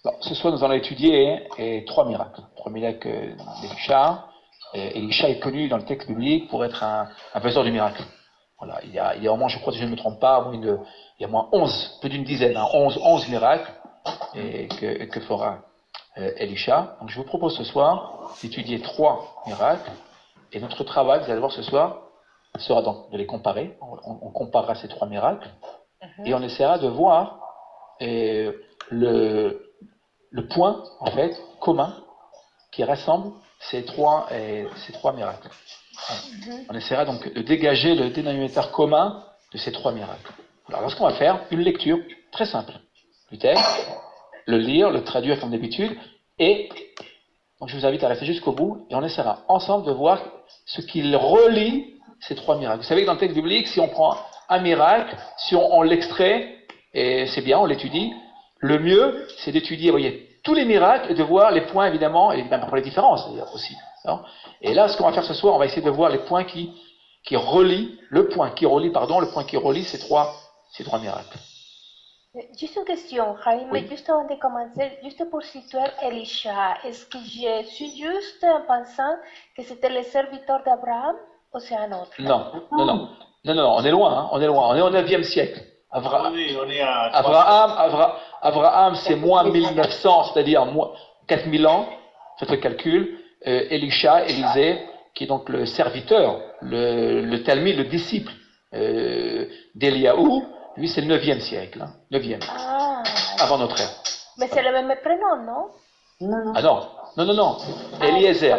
Alors, ce soir, nous allons étudier trois miracles. Trois miracles d'Elisha. Elisha est connu dans le texte biblique pour être un faiseur de miracles. Voilà, il y a au moins, je crois, si je ne me trompe pas, il y a au moins 11, plus d'une dizaine, 11 miracles que fera Elisha. Donc je vous propose ce soir d'étudier trois miracles. Et notre travail, vous allez voir ce soir, sera donc de les comparer. On comparera ces trois miracles. Et on essaiera de voir le point, en fait, commun qui rassemble ces trois miracles. On essaiera donc de dégager le dénominateur commun de ces trois miracles. Alors, ce qu'on va faire, une lecture très simple du texte, le lire, le traduire comme d'habitude, et donc je vous invite à rester jusqu'au bout, et on essaiera ensemble de voir ce qu'il relie ces trois miracles. Vous savez que dans le texte biblique, si on prend un miracle, si on l'extrait, et c'est bien, on l'étudie, le mieux, c'est d'étudier, vous voyez, tous les miracles et de voir les points, évidemment, et même pour les différences, d'ailleurs, aussi. Et là, ce qu'on va faire ce soir, on va essayer de voir les points qui relient ces trois miracles. Juste une question, Jaime, oui. Juste avant de commencer, juste pour situer Elisha, est-ce que je suis juste en pensant que c'était le serviteur d'Abraham ou c'est un autre? Non, on est loin, on est au 9e siècle. Abraham, c'est moins 1900, c'est-à-dire 4000 ans, faites le calcul. Elisha, Élisée, qui est donc le serviteur, le Talmud, le disciple d'Eliaou, lui c'est le 9e siècle, 9e, avant notre ère. Mais c'est le même prénom, non? Ah non, Eliezer.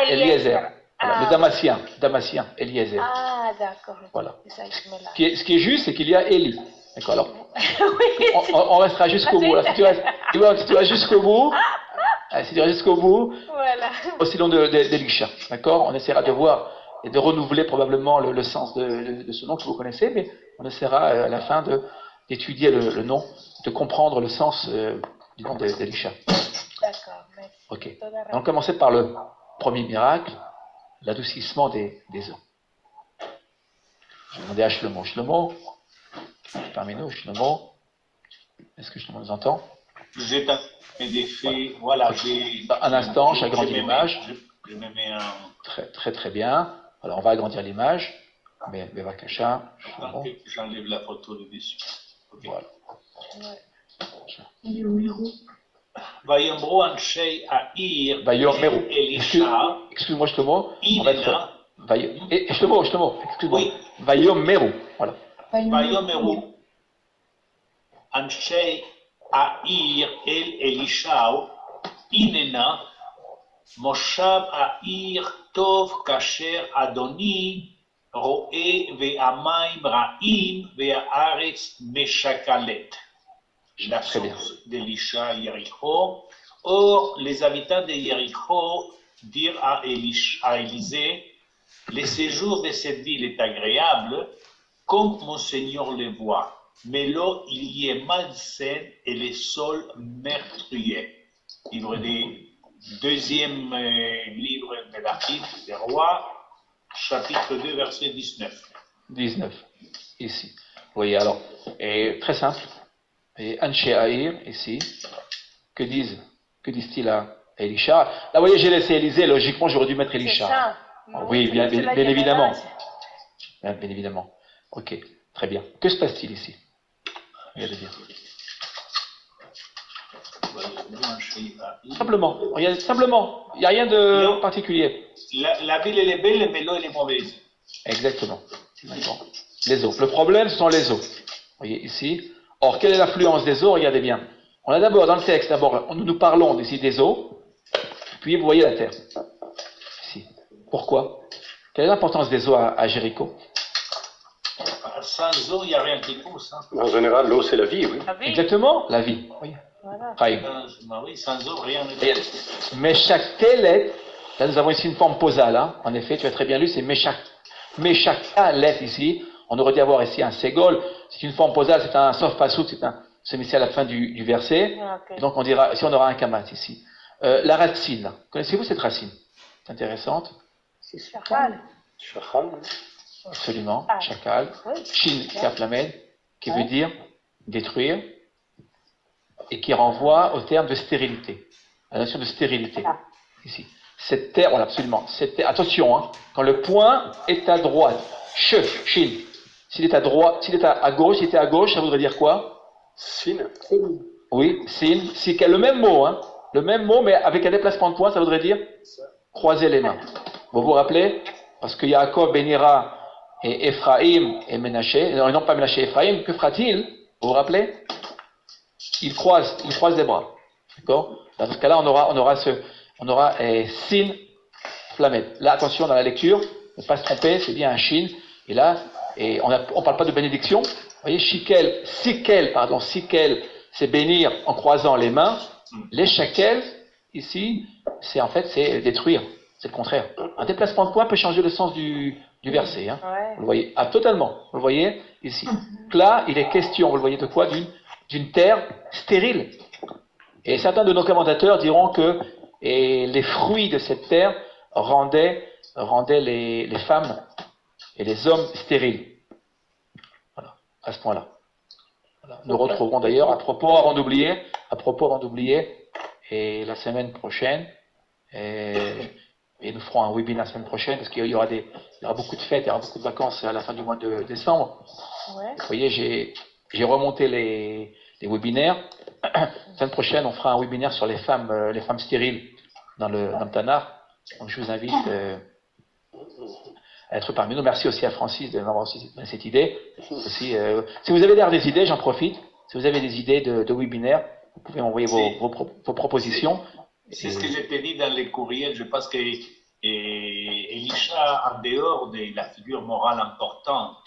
Eliezer. Voilà, le Damasien, Eliezer. Ah, d'accord. Voilà. Ce qui est juste, c'est qu'il y a Élie. D'accord, alors, oui, on restera jusqu'au bout. Là, si tu restes jusqu'au bout, voilà. Aussi long d'Elisha. D'accord, on essaiera de voir et de renouveler probablement le sens de ce nom que vous connaissez, mais on essaiera à la fin d'étudier le nom, de comprendre le sens du nom d'Elisha. D'accord, merci. Ok. On va commencer par le premier miracle, l'adoucissement des eaux. Je vais demander à Shlomo. Shlomo, parmi nous, Shlomo, est-ce que Shlomo nous entend? Vous êtes des faits, voilà. Un instant, j'agrandis l'image. Je me mets en... Très bien. Alors, on va agrandir l'image. Mais Vakasha, Shlomo. J'enlève la photo de dessus. Okay. Voilà. Vayomru Anshei Ha'ir Elisha. Excuse-moi, Shlomo. Shlomo, excuse-moi. Oui. Vayomru. Voilà. Vayomru Anshei Ha'ir El Elisha Inena Moshav Ha'ir Tov Kasher Adoni Ro'e Ve'amayim Ra'im Ve'haaretz Meshakalet. La source d'Elisha à Jéricho. Or, les habitants de Jéricho dirent à Élisée, le séjour de cette ville est agréable, comme mon Seigneur le voit, mais l'eau il y est malsaine et le sol meurtrier. Livre des deuxième livre de la Bible des rois, chapitre 2, verset 19. 19, ici. Vous voyez, alors, et très simple. Et Anshei Ha'ir, ici, que disent-ils à Elisha? Là, vous voyez, j'ai laissé Élisée, logiquement, j'aurais dû mettre Elisha. Oui, bien évidemment. Bien évidemment. Ok, très bien. Que se passe-t-il ici? Regardez bien. Simplement, il n'y a rien de particulier. La ville, elle est belle, mais l'eau, elle est mauvaise. Exactement. Les eaux. Le problème, ce sont les eaux. Vous voyez, ici. Or, quelle est l'influence des eaux? Regardez bien. On a d'abord, dans le texte, nous parlons ici des eaux, puis vous voyez la terre. Ici. Pourquoi? Quelle est l'importance des eaux à Jéricho? Sans eau, il n'y a rien qui pousse. Hein. En général, l'eau, c'est la vie, oui. Exactement, la vie. Oui. Voilà. Oui, sans eau, rien ne pousse. Meshakalet, là nous avons ici une forme posale. Hein. En effet, tu as très bien lu, c'est Meshakalet ici. On aurait dû avoir ici un ségol. C'est une forme posale, c'est un sof pasouk, c'est mis à la fin du verset. Okay. Et donc on dira, ici on aura un kamat ici. La racine, connaissez-vous cette racine? C'est intéressante. C'est Shachal. Shachal. Absolument, Shakal. Oui. Shin Kaf Lamed, qui veut dire détruire. et qui renvoie au terme de stérilité, à la notion de stérilité. Ici. Cette terre, voilà, absolument. Attention, hein, quand le point est à droite, shin, s'il est à droite, s'il est à gauche, s'il était à gauche, ça voudrait dire quoi? Sin. Oui, sin, le même mot, hein, le même mot, mais avec un déplacement de point, ça voudrait dire croiser les mains. Vous vous rappelez? Parce que Yaakov bénira et Ephraim et Ménaché, non pas Ménaché et Ephraim, que fera-t-il? Vous vous rappelez? Il croise les bras. D'accord? Dans ce cas-là, on aura sin flamet. Là, attention dans la lecture, ne pas se tromper, c'est bien un shin. Et là, on ne parle pas de bénédiction. Vous voyez, sikel, c'est bénir en croisant les mains. Les shakel, ici, c'est détruire. C'est le contraire. Un déplacement de point peut changer le sens du verset. Hein. Ouais. Vous le voyez? Ah, totalement. Vous le voyez ici. Donc là, il est question, vous le voyez de quoi? D'une terre stérile. Et certains de nos commentateurs diront que les fruits de cette terre rendaient les femmes et les hommes stériles. Voilà, à ce point-là. Voilà. Nous retrouverons d'ailleurs, à propos avant d'oublier, et la semaine prochaine, et nous ferons un webinaire la semaine prochaine, parce qu'il y aura beaucoup de fêtes, il y aura beaucoup de vacances à la fin du mois de décembre. Ouais. Vous voyez, j'ai remonté les webinaires. La semaine prochaine, on fera un webinaire sur les femmes stériles dans le Tanakh. Donc je vous invite à être parmi nous. Merci aussi à Francis de m'avoir aussi donné cette idée. Aussi, si vous avez d'ailleurs des idées, j'en profite. Si vous avez des idées de webinaires, vous pouvez m'envoyer vos propositions. C'est ce que je t'ai dit dans les courriels. Je pense que Elisha, en dehors de la figure morale importante,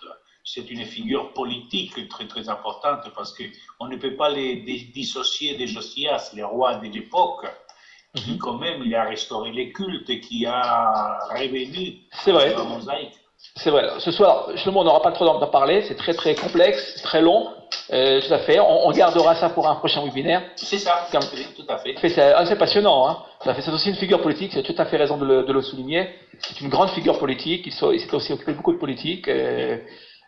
c'est une figure politique très très importante parce qu'on ne peut pas les dissocier de Josias, le roi de l'époque, qui quand même il a restauré les cultes et qui a revenu la mosaïque. C'est vrai. Ce soir, justement, on n'aura pas trop d'en parler. C'est très très complexe, c'est très long. Tout à fait. On gardera ça pour un prochain webinaire. C'est ça. Tout à fait. C'est assez passionnant. Hein. C'est aussi une figure politique. C'est tout à fait raison de le souligner. C'est une grande figure politique. Il s'est aussi occupé de beaucoup de politique.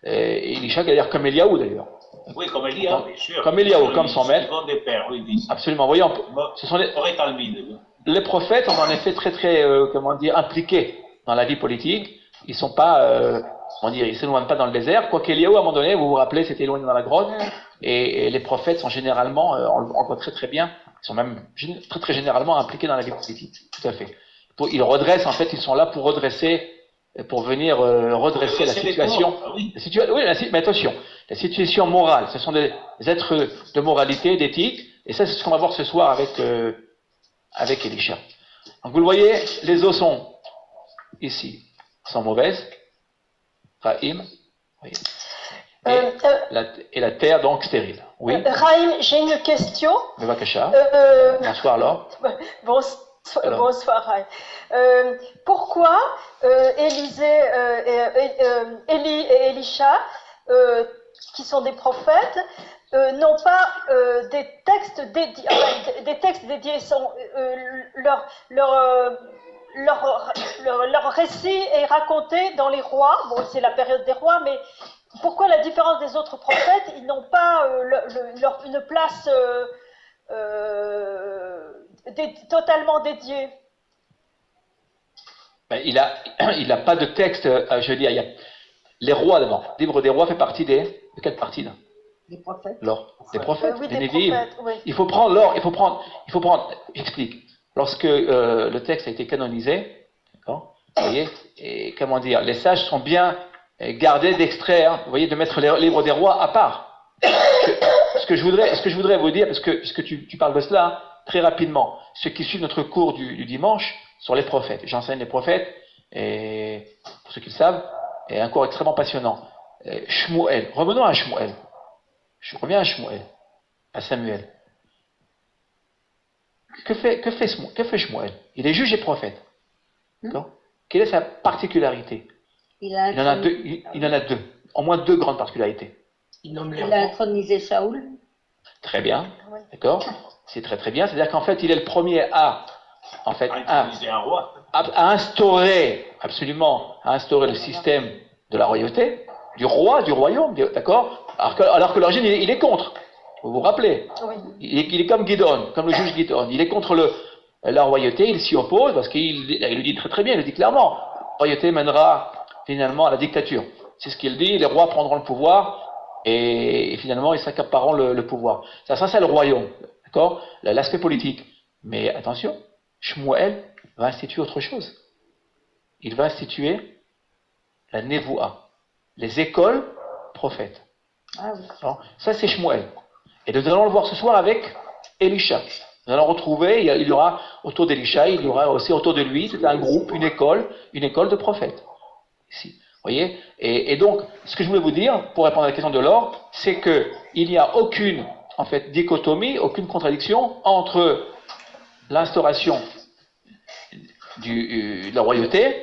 Et Elisha, d'ailleurs, comme Eliaou d'ailleurs. Oui, comme Eliaou, bien sûr. Comme Eliaou, comme son maître. Des pères, oui, absolument. Voyons, ce sont les prophètes sont en effet très très impliqués dans la vie politique. Ils sont pas, ils s'éloignent pas dans le désert. Quoi qu'Eliaou, à un moment donné, vous vous rappelez, s'était éloigné dans la grotte. Et les prophètes sont généralement, on le voit très très bien, ils sont même très très généralement impliqués dans la vie politique. Tout à fait. Ils redressent, en fait, ils sont là pour venir redresser la situation. Mais attention, la situation morale, ce sont des êtres de moralité, d'éthique, et ça c'est ce qu'on va voir ce soir avec Elisha. Donc vous le voyez, les eaux sont ici, sont mauvaises, Rahim, oui. Et la terre donc stérile. Oui. Rahim, j'ai une question. Bevakasha. Bonsoir Laure. Bonsoir Rahim. Pourquoi Élie et Elisha, qui sont des prophètes, n'ont pas des textes dédiés, leur récit est raconté dans les rois. Bon, c'est la période des rois, mais pourquoi la différence des autres prophètes, ils n'ont pas une place totalement dédiée? Il a pas de texte, je veux dire, il y a les rois d'abord. Le livre des rois fait partie de quelle partie là? Des prophètes. Des prophètes, oui, des Névi'im. Oui. Il faut prendre, j'explique. Lorsque le texte a été canonisé, d'accord, vous voyez, et comment dire, les sages sont bien gardés d'extraire, vous voyez, de mettre le livre des rois à part. Ce que je voudrais vous dire, parce que puisque tu parles de cela, très rapidement, ceux qui suivent notre cours du dimanche sur les prophètes. J'enseigne les prophètes, et pour ceux qui le savent, et un cours extrêmement passionnant. Shmuel, revenons à Shmuel. Je reviens à Shmuel, à Samuel. Que fait Shmuel? Il est juge et prophète. D'accord? Quelle est sa particularité? Il en a deux. Au moins deux grandes particularités. Il a intronisé Saoul. Très bien. D'accord? C'est très très bien. C'est-à-dire qu'en fait, il est le premier à instaurer le système de la royauté, du roi, du royaume, d'accord? Alors que l'origine, il est contre. Vous vous rappelez? Oui. Il est comme Gidon, comme le juge Gidon. Il est contre la royauté, il s'y oppose parce qu'il le dit très très bien, il le dit clairement. La royauté mènera finalement à la dictature. C'est ce qu'il dit, les rois prendront le pouvoir et finalement ils s'accapareront le pouvoir. Ça c'est le royaume, d'accord? L'aspect politique. Mais attention, Shmuel va instituer autre chose. Il va instituer la Nevoa, les écoles prophètes. Ah oui. Alors, ça c'est Shmuel. Et nous allons le voir ce soir avec Elisha. Nous allons retrouver, il y aura autour d'Elisha, il y aura aussi autour de lui, c'est un groupe, une école de prophètes. Ici. Vous voyez? Et donc, ce que je voulais vous dire, pour répondre à la question de l'or, c'est qu'il n'y a aucune, en fait, dichotomie, aucune contradiction entre l'instauration de la royauté,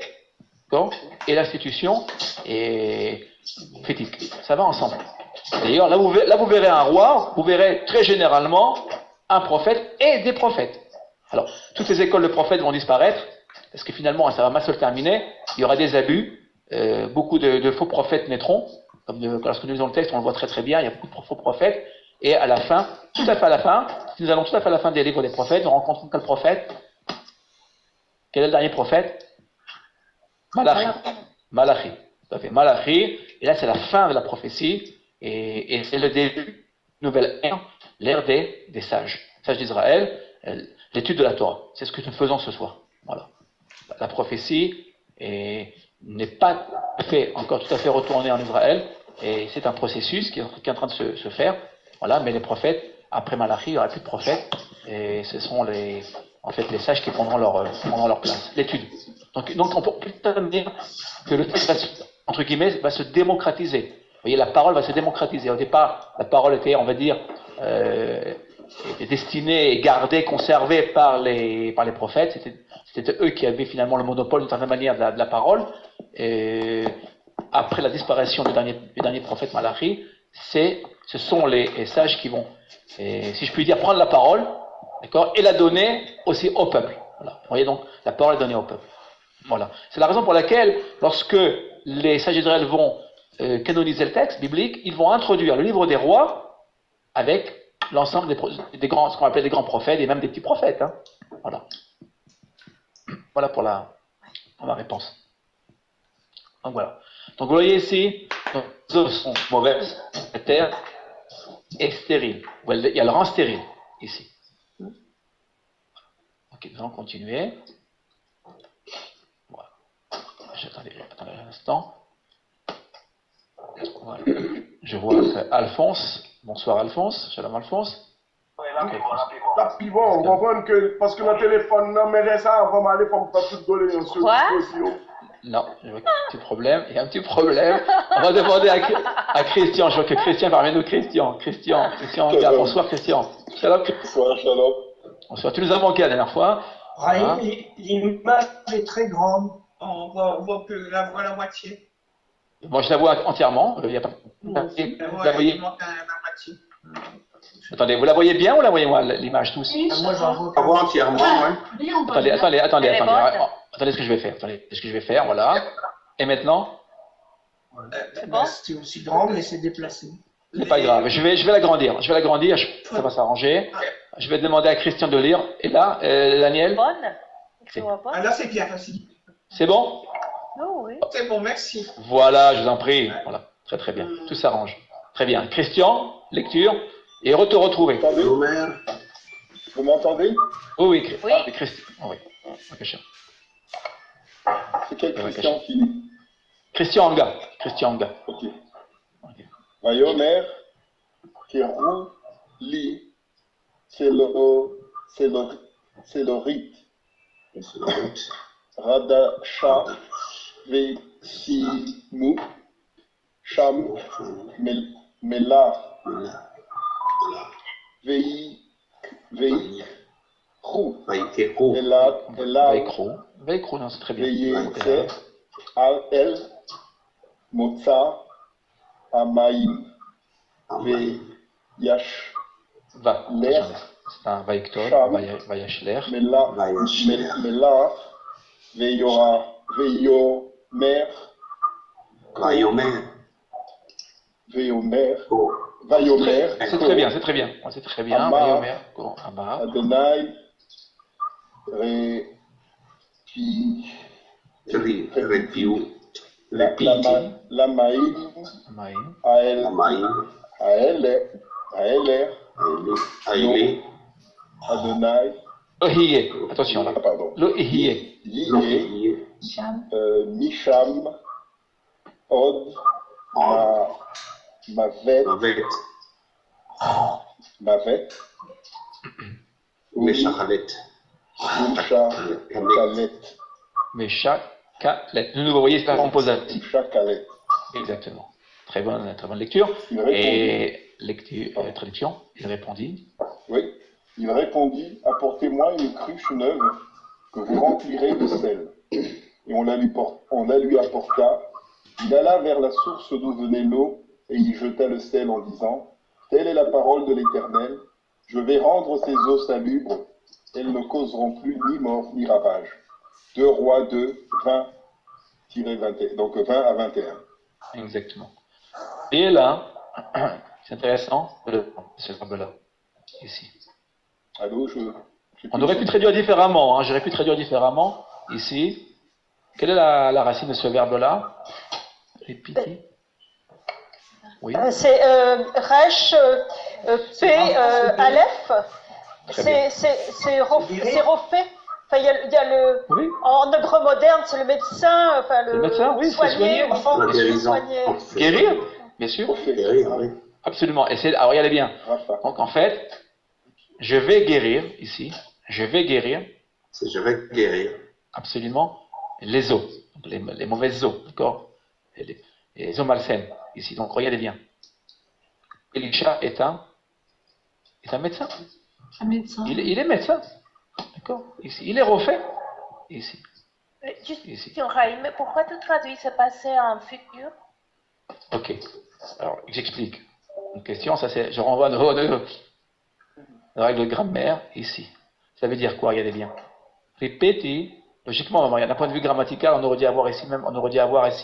et l'institution fétique. Ça va ensemble. D'ailleurs, là vous verrez un roi, vous verrez très généralement un prophète et des prophètes. Alors, toutes ces écoles de prophètes vont disparaître, parce que finalement, ça va mal se terminer, il y aura des abus, beaucoup de faux prophètes naîtront, comme lorsque nous lisons le texte, on le voit très très bien, il y a beaucoup de faux prophètes, et à la fin, tout à fait à la fin, si nous allons tout à fait à la fin des livres des prophètes, nous rencontrons quel prophète? Quel est le dernier prophète? Malachi. Tout à fait. Malachi, et là c'est la fin de la prophétie, et c'est le début d'une nouvelle ère, l'ère des sages d'Israël, l'étude de la Torah. C'est ce que nous faisons ce soir. Voilà. La prophétie n'est pas encore tout à fait retournée en Israël, et c'est un processus qui est en train de se faire. Voilà, mais les prophètes, après Malachi, il n'y aura plus de prophètes, et ce seront les sages qui prendront leur place. L'étude. Donc on peut dire que le texte, entre guillemets, va se démocratiser. Vous voyez, la parole va se démocratiser. Au départ, la parole était, on va dire, était destinée et gardée, conservée par les prophètes. C'était eux qui avaient finalement le monopole d'une certaine manière de la parole. Et après la disparition du dernier prophète Malachi, ce sont les sages qui vont, si je puis dire, prendre la parole, d'accord, et la donner aussi au peuple. Voilà. Vous voyez, donc la parole est donnée au peuple. Voilà. C'est la raison pour laquelle, lorsque les sages d'Israël vont canoniser le texte biblique, ils vont introduire le livre des rois avec l'ensemble des grands, ce qu'on appelle des grands prophètes et même des petits prophètes. Hein. Voilà. Voilà pour la réponse. Donc voilà. Donc vous voyez ici, les œuvres sont mauvaises, la terre est stérile. Il y a le rang stérile ici. Ok, nous allons continuer. Voilà. Attendez un instant. Voilà. Je vois Alphonse. Bonsoir Alphonse. Shalom Alphonse. Rapidement, on comprend que parce que le téléphone, non, mais ça, on va aller pour pas tout donner un seul. Non, il y a un petit problème. Il y a un petit problème. On va demander à Christian. Je vois que Christian parmi nous. Christian, regarde. Bonsoir Christian. Shalom. Shalom. Bonsoir. Tu nous as manqué la dernière fois. Voilà. L'image est très grande. On voit que la voit la moitié. Moi, je la vois entièrement. Il y a pas. Vous la voyez? Il manque la moitié. Attendez, vous la voyez bien ou la voyez moi l'image tous? Moi, j'en vois entièrement. Attendez ce que je vais faire. Attendez, ce que je vais faire, voilà. Et maintenant? C'est aussi grand, mais c'est déplacé. C'est pas grave. Je vais l'agrandir. Ça va s'arranger. Je vais demander à Christian de lire. Et là, Daniel? Ah, là, c'est bien facile. C'est bon? Oui. C'est bon, merci. Voilà, je vous en prie. Voilà, très très bien. Tout s'arrange. Très bien. Christian, lecture. Et te retrouver. Vous m'entendez? Oui. Christian. Oh, oui. C'est quel Christian, Philippe? Christian Anga. Ok. Vayomer, Kérou, Li, c'est le rite. Radasha, Vesimu, Sham, Melar, Veikro, non, c'est très bien. Al-El, Motza, Amaïm, Veyash, Ler, c'est un Vaiktor, Vayashler, Melar, Veyomer, Vayomer. C'est très bien, c'est très bien. C'est très bien. Ama. Vayomer. Ama. Adonai. Repi. Lamaïm. Amaïm. Aeler. Adonai. Lohiye. Attention là. Ah, pardon. Lohiye. Yiyeh. Misham. Od. Mavet. Meshachalet. Meshakalet. De nouveau, vous voyez, c'est la composante. Meshakalet. Exactement. Très bonne lecture. Et traduction, il répondit. Oui, il répondit, apportez-moi une cruche neuve que vous remplirez de sel. Et on la lui apporta. Il alla vers la source d'où venait l'eau et y jeta le sel en disant, telle est la parole de l'Éternel, je vais rendre ces eaux salubres, elles ne causeront plus ni mort ni ravage. 2 Rois 2, 20-21. Donc 20 à 21. Exactement. Et là, c'est intéressant, ce verbe-là, ici. Allô, on aurait pu traduire différemment, j'aurais pu traduire différemment, ici. Quelle est la racine de ce verbe-là? Répétez. Oui. C'est Resh, P, Aleph. C'est Rophé. Enfin, il y a le. Oui. En hébreu moderne, c'est le médecin. Enfin, le médecin, oui, soigner. Guérir, bien sûr. Guérir, oui. Absolument. Alors, regardez bien. Donc, en fait, je vais guérir, ici. Je vais guérir. Je vais guérir. Absolument. Les eaux. Donc, les mauvaises eaux, d'accord? Les eaux malsaines, ici. Donc, regardez bien. Elisha est un médecin. Un médecin. Il est médecin. D'accord? Ici. Il est refait. Ici. Juste, Raïm, pourquoi tu traduis ce passé en futur? Ok. Alors, j'explique. Une question, ça c'est. Je renvoie à nos règles de grammaire ici. Ça veut dire quoi? Regardez bien. Répétez. Logiquement, d'un point de vue grammatical, on aurait dû avoir ici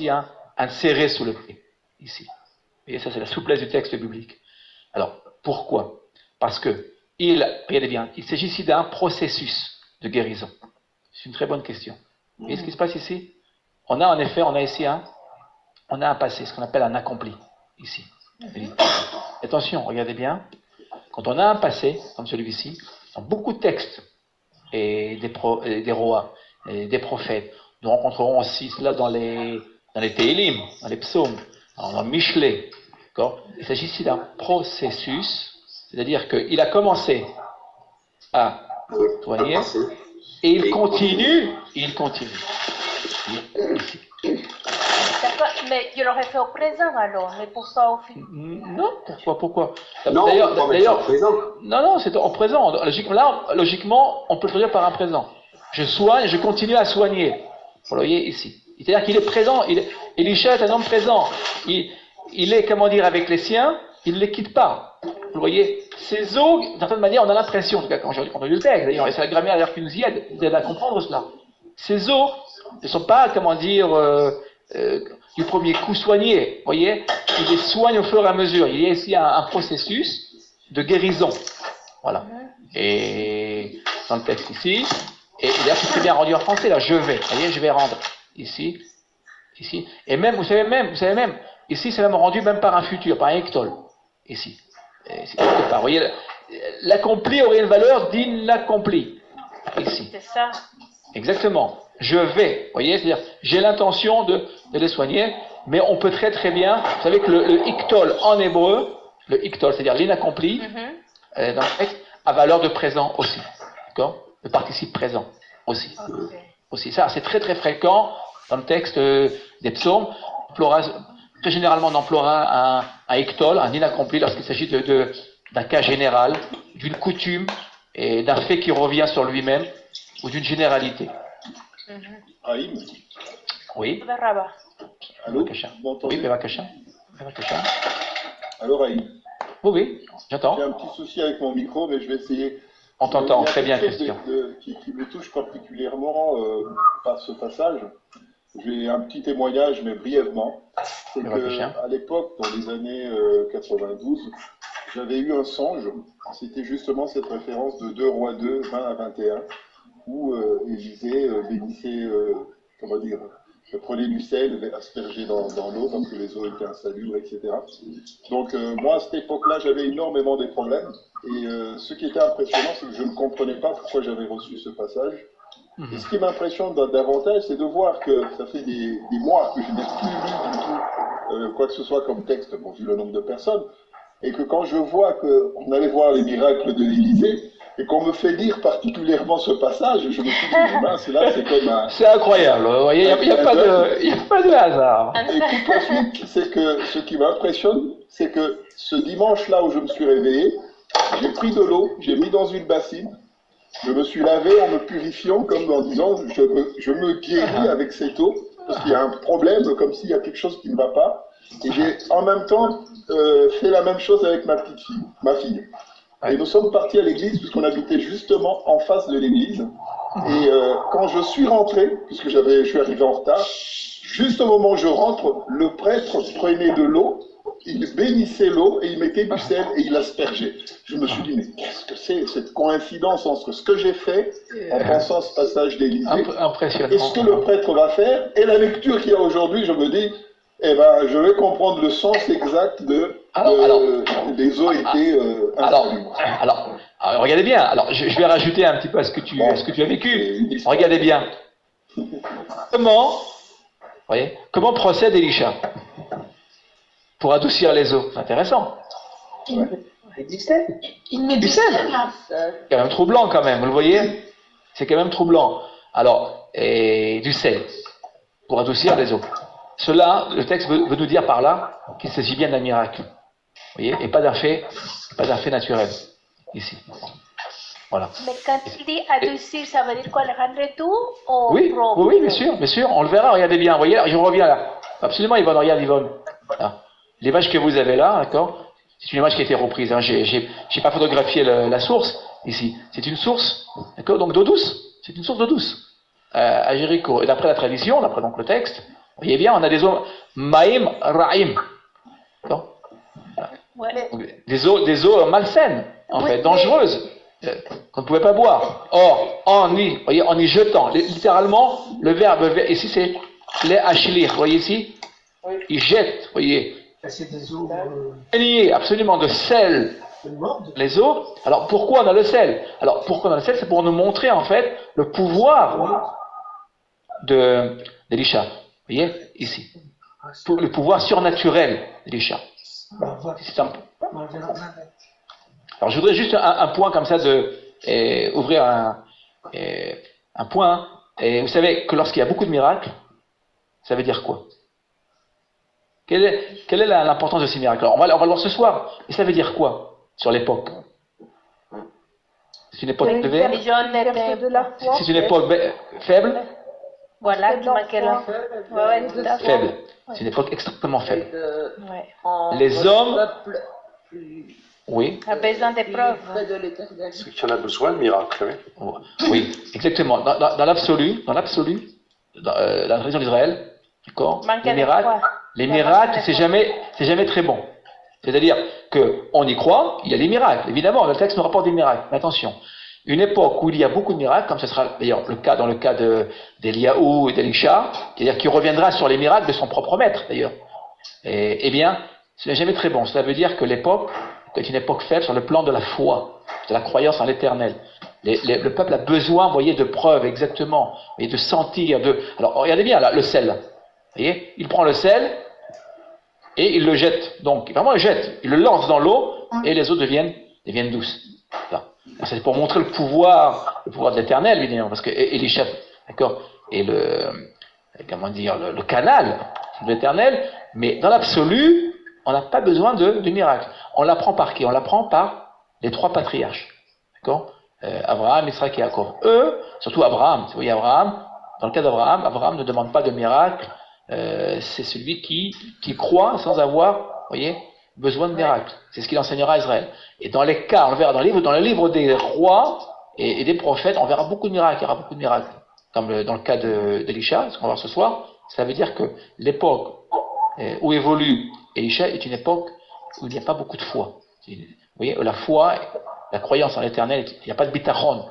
un serré sous le P. Ici. Et ça, c'est la souplesse du texte biblique. Alors, pourquoi? Parce que, regardez bien, il s'agit ici d'un processus de guérison. C'est une très bonne question. Vous voyez ce qui se passe ici? On a ici un passé, ce qu'on appelle un accompli, ici. Attention, regardez bien. Quand on a un passé, comme celui-ci, dans beaucoup de textes, et des rois, et des prophètes, nous rencontrerons aussi cela dans les Télim, dans les psaumes, dans le Michelet. Il s'agit ici d'un processus, c'est-à-dire qu'il a commencé à soigner, et il continue. D'accord, mais je l'aurais fait au présent alors, mais pourquoi au futur? Non, pourquoi? Non, d'ailleurs, présent. Non, c'est en présent. Logiquement, on peut le traduire par un présent. Je soigne, je continue à soigner. Vous voyez ici. C'est-à-dire qu'il est présent. Elisha est un homme présent. Il est, avec les siens, il ne les quitte pas. Vous voyez, ces eaux, d'une certaine manière, on a l'impression, en tout cas quand on lit le texte, d'ailleurs, et c'est la grammaire d'ailleurs qui nous y aide à comprendre cela. Ces eaux ne sont pas, du premier coup soignées. Vous voyez, il les soigne au fur et à mesure. Il y a ici un processus de guérison. Voilà. Et dans le texte ici, et d'ailleurs c'est très bien rendu en français, là, vous voyez, je vais rendre ici. Et même, vous savez même, ici c'est même rendu même par un futur, par un ectol. Ici. Vous voyez, l'accompli aurait une valeur d'inaccompli. Ici. C'est ça. Exactement. Je vais. Vous voyez, c'est-à-dire, j'ai l'intention de les soigner, mais on peut très bien. Vous savez que le ictol en hébreu, c'est-à-dire l'inaccompli, dans le texte, a valeur de présent aussi. D'accord? Le participe présent aussi. Okay. Aussi. Ça, c'est très fréquent dans le texte des psaumes. Très généralement, on emploiera un ictol, un inaccompli, lorsqu'il s'agit d'un cas général, d'une coutume et d'un fait qui revient sur lui-même ou d'une généralité. Raïm. Oui. Allô? Oui, Bevakasha. Allô, Raïm. Oui, j'entends. J'ai un petit souci avec mon micro, mais je vais essayer. On t'entend très bien, Christian. Christian. Qui me touche particulièrement par ce passage. J'ai un petit témoignage, mais brièvement. C'est Réfléchis. qu'à l'époque, dans les années 92, j'avais eu un songe. C'était justement cette référence de 2 Rois 2, 20 à 21, où Élisée bénissait, comment dire, prenait du sel aspergé dans l'eau parce que les eaux étaient insalubres, etc. Donc moi, à cette époque-là, j'avais énormément de problèmes. Et ce qui était impressionnant, c'est que je ne comprenais pas pourquoi j'avais reçu ce passage. Et ce qui m'impressionne davantage, c'est de voir que ça fait des mois que je n'ai plus lu du tout quoi que ce soit comme texte, bon, vu le nombre de personnes, et que quand je vois qu'on allait voir les miracles de l'Élysée, et qu'on me fait lire particulièrement ce passage, je me suis dit, mince, là, c'est comme un... C'est incroyable, vous voyez, il n'y a pas de hasard. Et tout de suite, c'est que ce qui m'impressionne, c'est que ce dimanche-là où je me suis réveillé, j'ai pris de l'eau, j'ai mis dans une bassine, je me suis lavé en me purifiant, comme en disant, je me guéris avec cette eau, parce qu'il y a un problème, comme s'il y a quelque chose qui ne va pas. Et j'ai en même temps fait la même chose avec ma petite fille, ma fille. Et nous sommes partis à l'église, puisqu'on habitait justement en face de l'église. Et quand je suis rentré, puisque je suis arrivé en retard, juste au moment où je rentre, le prêtre prenait de l'eau, il bénissait l'eau et il mettait du sel et il aspergeait. Je me suis dit, mais qu'est-ce que c'est cette coïncidence entre ce que j'ai fait en pensant à ce passage d'Élysée et ce que le prêtre va faire et la lecture qu'il y a aujourd'hui, je me dis, eh ben, je vais comprendre le sens exact de les eaux étaient insalubres. Alors, regardez bien. Alors, je vais rajouter un petit peu à ce que tu as vécu. Regardez bien. Comment procède Élisha pour adoucir les eaux? C'est intéressant. Il met du sel. Du sel. C'est quand même troublant quand même, vous le voyez? C'est quand même troublant. Alors, du sel pour adoucir les eaux. Cela, le texte veut nous dire par là qu'il s'agit bien d'un miracle. Vous voyez? Et pas d'un fait naturel, ici. Voilà. Mais quand il dit adoucir, ça veut dire quoi? Le rendre tout ou Oui, propre? oui, bien sûr, on le verra, regardez bien, vous voyez, je reviens là. Absolument, Yvonne, regarde Yvonne. Là. L'image que vous avez là, d'accord, c'est une image qui a été reprise, hein. J'ai pas photographié la source, ici. C'est une source, d'accord, donc d'eau douce, c'est une source d'eau douce, à Jéricho. Et d'après la tradition, d'après donc le texte, vous voyez bien, on a des eaux Maïm Ra'im, d'accord, Ouais. des eaux malsaines, en fait, dangereuses, qu'on ne pouvait pas boire. Or, en y jetant, littéralement, le verbe ici c'est les ashlir, vous voyez ici, il jette, vous voyez. C'est des eaux. Absolument de sel. Les eaux. Alors pourquoi on a le sel? C'est pour nous montrer en fait le pouvoir d'Élisha. Vous voyez ici, le pouvoir surnaturel d'Élisha. Alors je voudrais juste un point comme ça ouvrir un point. Et vous savez que lorsqu'il y a beaucoup de miracles, ça veut dire quoi? Quelle est l'importance de ces miracles? Alors, on va le voir ce soir. Et ça veut dire quoi sur l'époque? C'est une époque c'est une époque faible. Voilà, qui manquait la faible. C'est une époque extrêmement faible. Les hommes, oui. A besoin de preuves. C'est qu'il y en a besoin de miracles, oui. Oui, exactement. Dans l'absolu, dans la religion d'Israël, d'accord, les miracles, c'est jamais très bon. C'est-à-dire qu'on y croit, il y a des miracles. Évidemment, le texte nous rapporte des miracles. Mais attention, une époque où il y a beaucoup de miracles, comme ce sera d'ailleurs dans le cas d'Eliaou et d'Elisha, c'est-à-dire qu'il reviendra sur les miracles de son propre maître, d'ailleurs. Eh bien, ce n'est jamais très bon. Cela veut dire que l'époque est une époque faible sur le plan de la foi, de la croyance en l'éternel. Le peuple a besoin, vous voyez, de preuves, exactement, et de sentir, Alors, regardez bien, là, le sel. Vous voyez, il prend le sel et il le jette. Donc, vraiment, il le jette. Il le lance dans l'eau et les eaux deviennent douces. C'est pour montrer le pouvoir de l'éternel, évidemment, parce que Élisha, d'accord, est le canal de l'éternel, mais dans l'absolu, on n'a pas besoin de miracle. On l'apprend par qui? On l'apprend par les 3 patriarches, d'accord, Abraham, Isaac et Jacob. Eux, surtout Abraham, vous voyez Abraham, dans le cas d'Abraham, Abraham ne demande pas de miracle, c'est celui qui croit sans avoir, vous voyez, besoin de miracle. C'est ce qu'il enseignera à Israël. Et dans les cas, on le verra dans le livre des rois et des prophètes, on verra beaucoup de miracles, il y aura beaucoup de miracles. Comme dans le cas d'Élisha, ce qu'on va voir ce soir, Ça veut dire que l'époque où évolue Elisha est une époque où il n'y a pas beaucoup de foi. Vous voyez, la foi, la croyance en l'éternel, il n'y a pas de bitachon,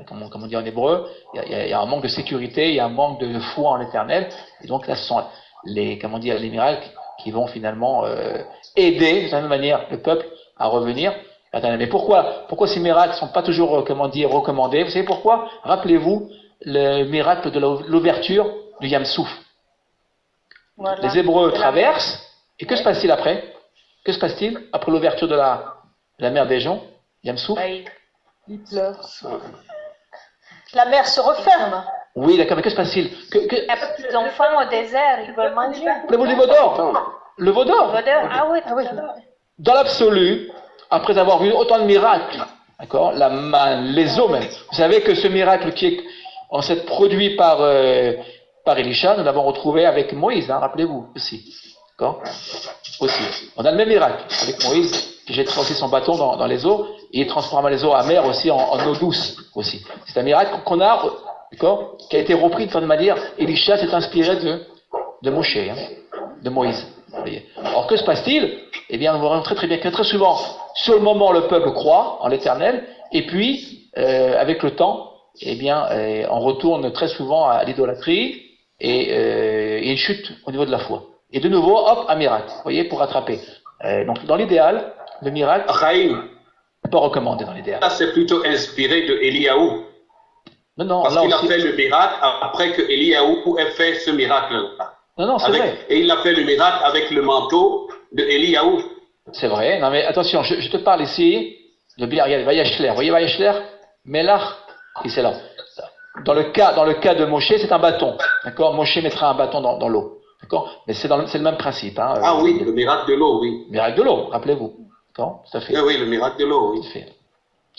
comme on dit en hébreu, il y a un manque de sécurité, il y a un manque de foi en l'éternel, et donc là ce sont les miracles qui vont finalement aider de cette manière le peuple à revenir. Mais pourquoi ces miracles ne sont pas toujours recommandés? Vous savez pourquoi? Rappelez-vous le miracle de l'ouverture du Yam Souf. Voilà. Les Hébreux traversent, et que se passe-t-il après? Que se passe-t-il après l'ouverture de la mer des Joncs, Yam Souf? Ils pleurent. La mer se referme. Oui, d'accord, mais que se passe-t-il? Les enfants au désert, ils veulent manger. Le veau d'or. Le veau d'or. Ah oui. Dans l'absolu, après avoir vu autant de miracles, d'accord, la main, les eaux même. Vous savez que ce miracle qui est en fait produit par Elisha, nous l'avons retrouvé avec Moïse, hein, rappelez-vous aussi. D'accord? Aussi. On a le même miracle avec Moïse, qui jette aussi son bâton dans les eaux, et il transforma les eaux amères aussi en eau douce aussi. C'est un miracle qu'on a, d'accord, qui a été repris de certaine manière. Elisha s'est inspiré de Moshe, hein, de Moïse. Voyez. Alors que se passe-t-il? Eh bien, on voit très bien que très souvent, sur le moment, le peuple croit en l'Éternel, et puis, avec le temps, eh bien, on retourne très souvent à l'idolâtrie, et une chute au niveau de la foi. Et de nouveau, hop, un miracle, vous voyez, pour rattraper. Donc, dans l'idéal, le miracle n'est pas recommandé dans l'idéal. Ça, c'est plutôt inspiré de Eliaou. Non, parce là qu'il aussi... a fait le miracle après que Eliaou ait fait ce miracle-là. Non, c'est vrai. Et il a fait le miracle avec le manteau de Eliaou. C'est vrai. Non, mais attention, je te parle ici de Regardez, Vayashler. Vous voyez Vayashler? Melach, et c'est là. Dans le cas de Moshe, c'est un bâton. D'accord? Moshe mettra un bâton dans l'eau. D'accord? Mais c'est le même principe. Hein, oui, le miracle de l'eau, oui. Miracle de l'eau, rappelez-vous. D'accord? Tout à fait. Oui, le miracle de l'eau, oui.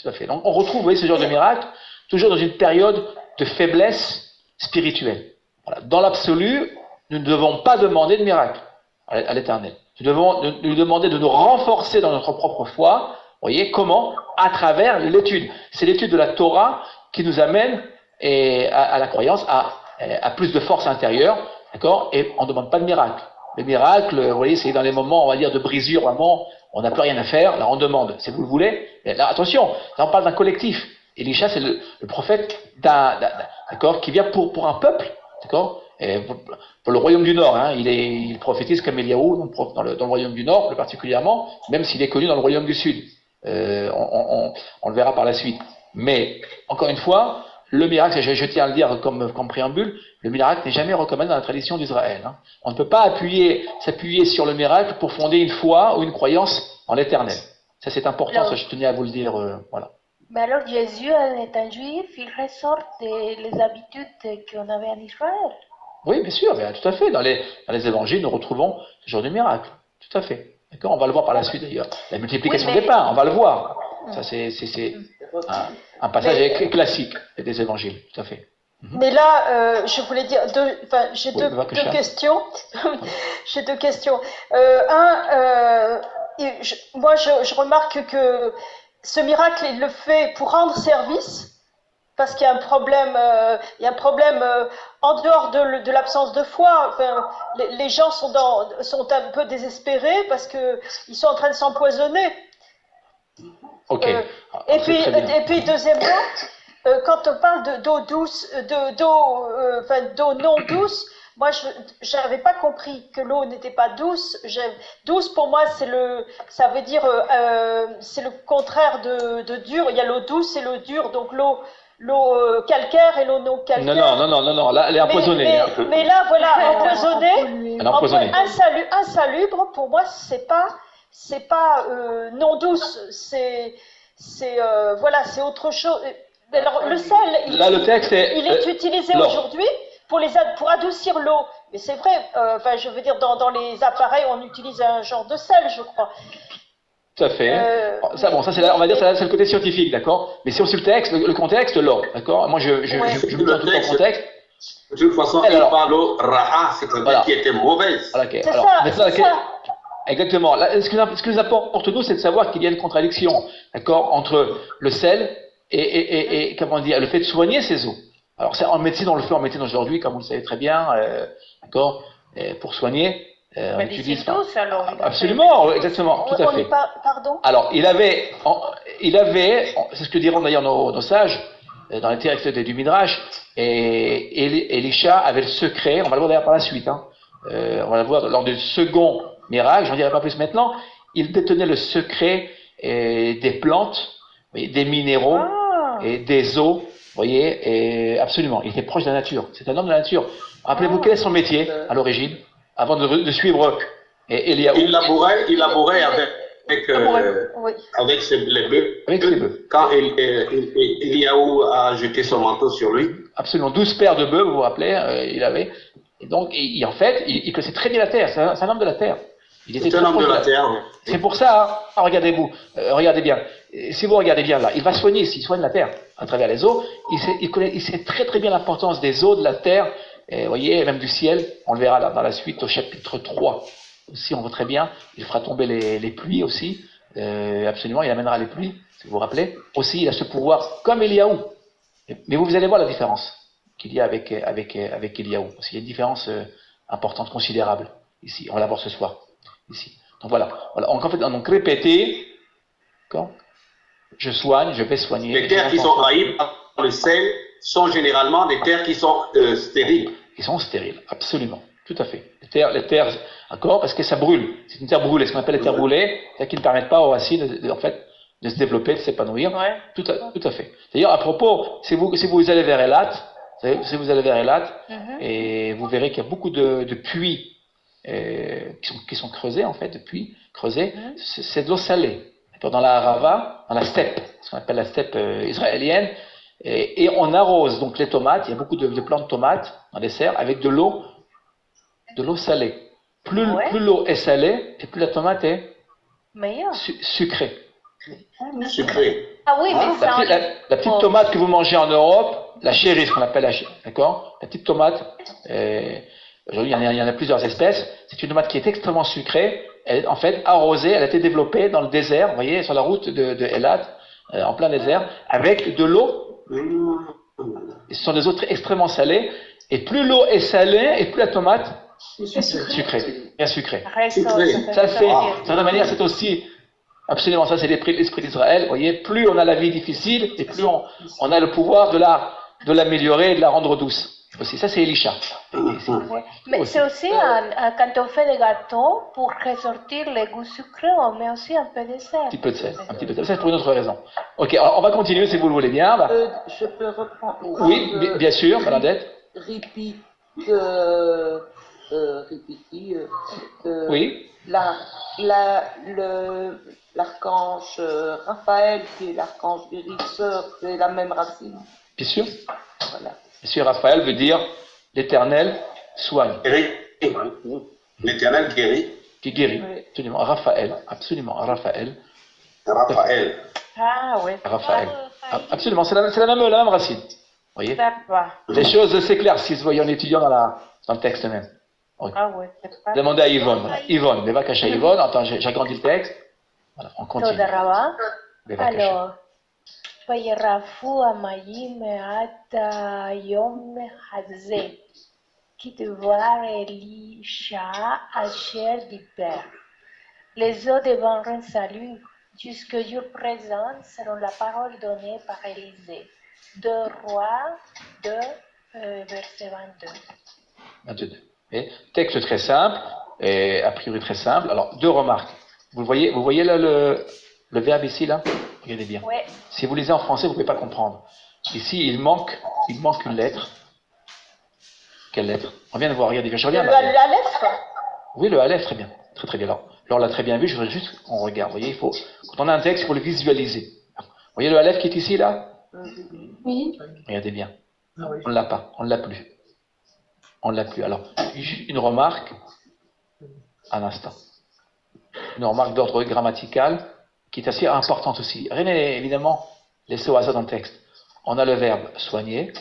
Tout à fait. Donc, on retrouve, vous voyez, ce genre de miracle, toujours dans une période de faiblesse spirituelle. Voilà. Dans l'absolu, nous ne devons pas demander de miracle à l'Éternel. Nous devons lui demander de nous renforcer dans notre propre foi. Vous voyez, comment? À travers l'étude. C'est l'étude de la Torah qui nous amène à la croyance, à plus de force intérieure. D'accord? Et on ne demande pas de miracle. Les miracles, vous voyez, c'est dans les moments, on va dire, de brisure, vraiment, on n'a plus rien à faire, là on demande, si vous le voulez. Mais là, attention, là on parle d'un collectif. Elisha, c'est le prophète d'accord, qui vient pour un peuple, d'accord, et pour le royaume du Nord, hein, il prophétise comme Eliaou dans le royaume du Nord, plus particulièrement, même s'il est connu dans le royaume du Sud. On le verra par la suite. Mais, encore une fois, le miracle, je tiens à le dire comme préambule, le miracle n'est jamais recommandé dans la tradition d'Israël. Hein. On ne peut pas s'appuyer sur le miracle pour fonder une foi ou une croyance en l'éternel. Ça c'est important, ça je tenais à vous le dire. Voilà. Mais alors Jésus, en étant juif, il ressort les habitudes qu'on avait en Israël. Oui, bien sûr, tout à fait. Dans les évangiles, nous retrouvons ce genre de miracle. Tout à fait. D'accord? On va le voir par la suite d'ailleurs. La multiplication des pains, on va le voir. Ça c'est un passage classique des évangiles, tout à fait. Mais là, je voulais dire, j'ai deux questions. J'ai deux questions. Moi, je remarque que ce miracle, il le fait pour rendre service, parce qu'il y a un problème, en dehors de l'absence de foi. Enfin, les gens sont un peu désespérés parce qu'ils sont en train de s'empoisonner. Ok. Et puis deuxièmement, quand on parle d'eau douce, d'eau non douce, moi je n'avais pas compris que l'eau n'était pas douce. Douce pour moi ça veut dire c'est le contraire de dur. Il y a l'eau douce et l'eau dure, donc l'eau calcaire et l'eau non calcaire. Non, là elle est empoisonnée. Mais là voilà, empoisonnée. Insalubre pour moi c'est pas non douce, c'est autre chose. Alors le sel, il est utilisé aujourd'hui pour adoucir l'eau. Mais c'est vrai, je veux dire dans les appareils on utilise un genre de sel, je crois. Tout à fait. On va dire c'est le côté scientifique, d'accord. Mais si on suit le contexte, l'eau, d'accord. Moi je vous donne tout le contexte. De toute façon, il parle au ra'a, c'est-à-dire qui était mauvaise. Okay. C'est ça. Exactement. Là, ce qui nous apporte nous, c'est de savoir qu'il y a une contradiction, d'accord, entre le sel et comment dire, le fait de soigner ces eaux. Alors, en médecine, on le fait en médecine aujourd'hui, comme vous le savez très bien, d'accord, pour soigner. On utilise tous, alors, absolument, exactement, tout à fait. Pardon. Alors, il avait, c'est ce que diront d'ailleurs nos sages, dans les textes du Midrash, et Elisha avait le secret, on va le voir d'ailleurs par la suite, hein, on va le voir lors du second miracle, j'en dirai pas plus maintenant, il détenait le secret des plantes, des minéraux et des eaux, vous voyez, et absolument, il était proche de la nature, c'est un homme de la nature. Rappelez-vous quel est son métier à l'origine, avant de suivre Eliaou. Il labourait avec les bœufs. Avec les bœufs. Quand Eliaou a jeté son manteau sur lui. Absolument, 12 paires de bœufs, vous vous rappelez, il avait. Et donc, en fait, il connaissait très bien la terre, c'est un homme de la terre. C'est un homme de la terre. C'est pour ça, hein, regardez-vous, regardez bien. Si vous regardez bien là, il va soigner ici, il soigne la terre à travers les eaux. Il sait très très bien l'importance des eaux, de la terre, et vous voyez, même du ciel. On le verra là, dans la suite au chapitre 3. Aussi, on voit très bien, il fera tomber les pluies aussi. Absolument, il amènera les pluies, si vous vous rappelez. Aussi, il a ce pouvoir comme Eliaou. Mais vous allez voir la différence qu'il y a avec Eliaou. Parce qu'il y a une différence importante, considérable, ici. On va la voir ce soir, ici. Donc voilà. En fait, donc répétez, quand je soigne, je vais soigner. Les terres qui sont envahies par le sel sont généralement des terres qui sont stériles. Qui sont stériles, absolument. Tout à fait. Les terres, d'accord, parce que ça brûle. C'est une terre brûlée, ce qu'on appelle les terres brûlées, c'est-à-dire qui ne permettent pas aux racines de se développer, de s'épanouir. Ouais. Tout à fait. D'ailleurs, à propos, si vous allez vers Elat, et vous verrez qu'il y a beaucoup de puits qui sont creusés, en fait, de puits creusés, c'est de l'eau salée. Dans la Harava, dans la steppe, ce qu'on appelle la steppe israélienne, et on arrose donc les tomates, il y a beaucoup de plantes de tomates dans les serres, avec de l'eau salée. Plus l'eau est salée, et plus la tomate est sucrée. Sucrée. Ah oui, mais ça... La petite tomate que vous mangez en Europe, la chérie, ce qu'on appelle d'accord, la petite tomate, aujourd'hui il y en a plusieurs espèces, c'est une tomate qui est extrêmement sucrée, elle, en fait, arrosée, elle a été développée dans le désert, vous voyez, sur la route de Elat, en plein désert, avec de l'eau. Ce sont des eaux extrêmement salées, et plus l'eau est salée, et plus la tomate sucrée, bien sucrée. Ça c'est, de toute manière, c'est aussi, absolument, ça c'est l'esprit d'Israël, vous voyez, plus on a la vie difficile, et plus on a le pouvoir de l'améliorer et de la rendre douce. Aussi, ça c'est Elisha. Mais c'est aussi quand on fait des gâteaux, pour ressortir les goûts sucrés, on met aussi un peu de sel. Un petit peu de sel, Ça c'est pour une autre raison. Ok, alors on va continuer si vous le voulez bien. Je peux reprendre. Oui, bien sûr, Bernadette. Oui. L'archange Raphaël, qui est l'archange guérisseur, c'est la même racine. Bien sûr. Voilà. Bien sûr, Raphaël veut dire l'Éternel soigne. L'Éternel guérit. Qui guérit. Oui. Absolument. Raphaël. Absolument. Raphaël. Ah oui. Raphaël. Absolument. C'est la même racine. Vous voyez. Les choses s'éclaircissent, voyez, en étudiant dans le texte même. Okay. Ah oui. Demandez à Yvonne. Yvonne, Leva Kacha Yvonne. Attends, j'agrandis le texte. Voilà, on continue. Alors. וירפו המים מעט היום הזה, כי דבר אלישע אשר דיבר. Les eaux devinrent salut jusqu'au jour présent selon la parole donnée par Élisée. 2 Rois 2, verset 22. 22. Et texte très simple, et a priori très simple. Alors, 2 remarques. Vous voyez là le verbe ici, là? Regardez bien. Ouais. Si vous lisez en français, vous ne pouvez pas comprendre. Ici, il manque une lettre. Quelle lettre? On vient de voir, regardez bien. Je reviens. Le Aleph? Oui, le Aleph, très bien. Très très bien. Alors, on l'a très bien vu, je voudrais juste qu'on regarde. Vous voyez, quand on a un texte, il faut le visualiser. Vous voyez le Aleph qui est ici, là? Oui. Regardez bien. On ne l'a pas, on ne l'a plus. On ne l'a plus. Alors, une remarque, un instant. Une remarque d'ordre grammatical, qui est assez importante aussi. Rien n'est évidemment laissé au hasard dans le texte. On a le verbe soigner.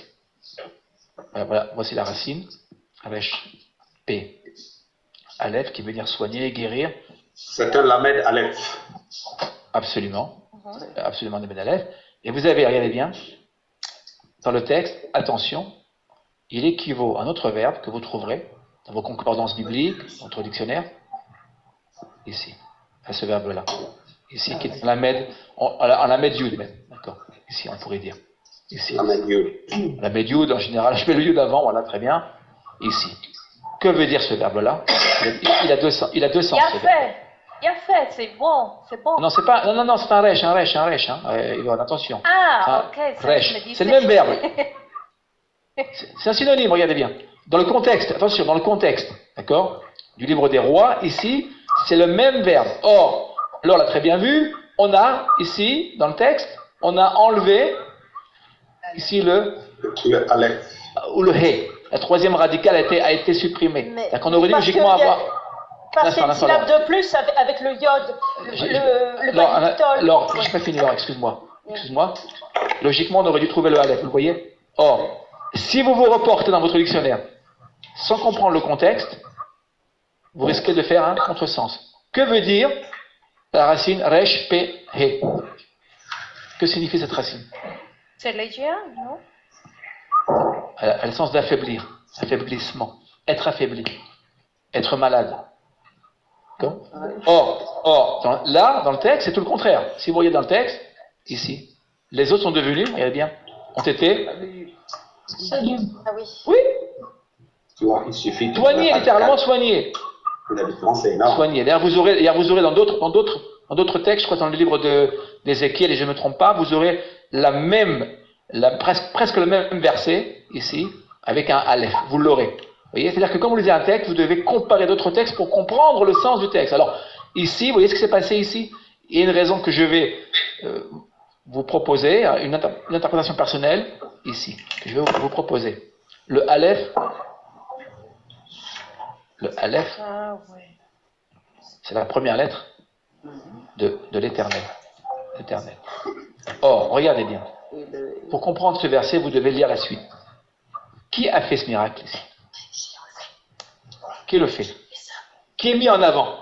Voilà, voici la racine. Avec P. Aleph qui veut dire soigner, guérir. C'est un lamed Aleph. Absolument. Absolument lamed Aleph. Et vous avez, regardez bien, dans le texte, attention, il équivaut à un autre verbe que vous trouverez dans vos concordances bibliques, dans votre dictionnaire, ici, à ce verbe-là. Ici, qui est en Lamed Yud même, d'accord. Ici, on pourrait dire. Ici. Lamed Yud, en général, je mets le Yud avant, voilà, très bien. Ici. Que veut dire ce verbe-là? Il a deux sens. Il a fait, c'est bon. Non, c'est pas. Non, c'est un resh. Hein. Attention. Ah, ok. C'est le même verbe. C'est un synonyme, regardez bien. Dans le contexte, attention, dans le contexte, d'accord, du livre des rois, ici, c'est le même verbe. Or, on l'a très bien vu, on a ici, dans le texte, on a enlevé ici le Aleph. Ou le He. La troisième radicale a été supprimée. Donc on aurait dû logiquement avoir. Parce qu'il y a une syllabe de plus avec le yod, le Laure, je n'ai pas fini, Laure, excuse-moi. Logiquement, on aurait dû trouver le Aleph, vous voyez? Or, si vous vous reportez dans votre dictionnaire sans comprendre le contexte, vous risquez de faire un contresens. Que veut dire la racine Resh, Pe, He? Que signifie cette racine? C'est léger, non? Elle a le sens d'affaiblir, affaiblissement, être affaibli, être malade. Or, dans le texte, c'est tout le contraire. Si vous voyez dans le texte, ici, les autres sont devenus, regardez bien, ont été oui. Il suffit soigner, littéralement soigner. La différence est énorme. Soigner. D'ailleurs, vous aurez dans d'autres textes, je crois dans le livre d'Ézéchiel, et je ne me trompe pas, vous aurez presque le même verset, ici, avec un Aleph. Vous l'aurez. Vous voyez, c'est-à-dire que quand vous lisez un texte, vous devez comparer d'autres textes pour comprendre le sens du texte. Alors, ici, vous voyez ce qui s'est passé ici? Il y a une raison que je vais vous proposer, une interprétation personnelle, ici, que je vais vous proposer. Le Aleph, c'est la première lettre de l'Éternel. Or, regardez bien. Pour comprendre ce verset, vous devez lire la suite. Qui a fait ce miracle ici? Qui le fait? Qui est mis en avant?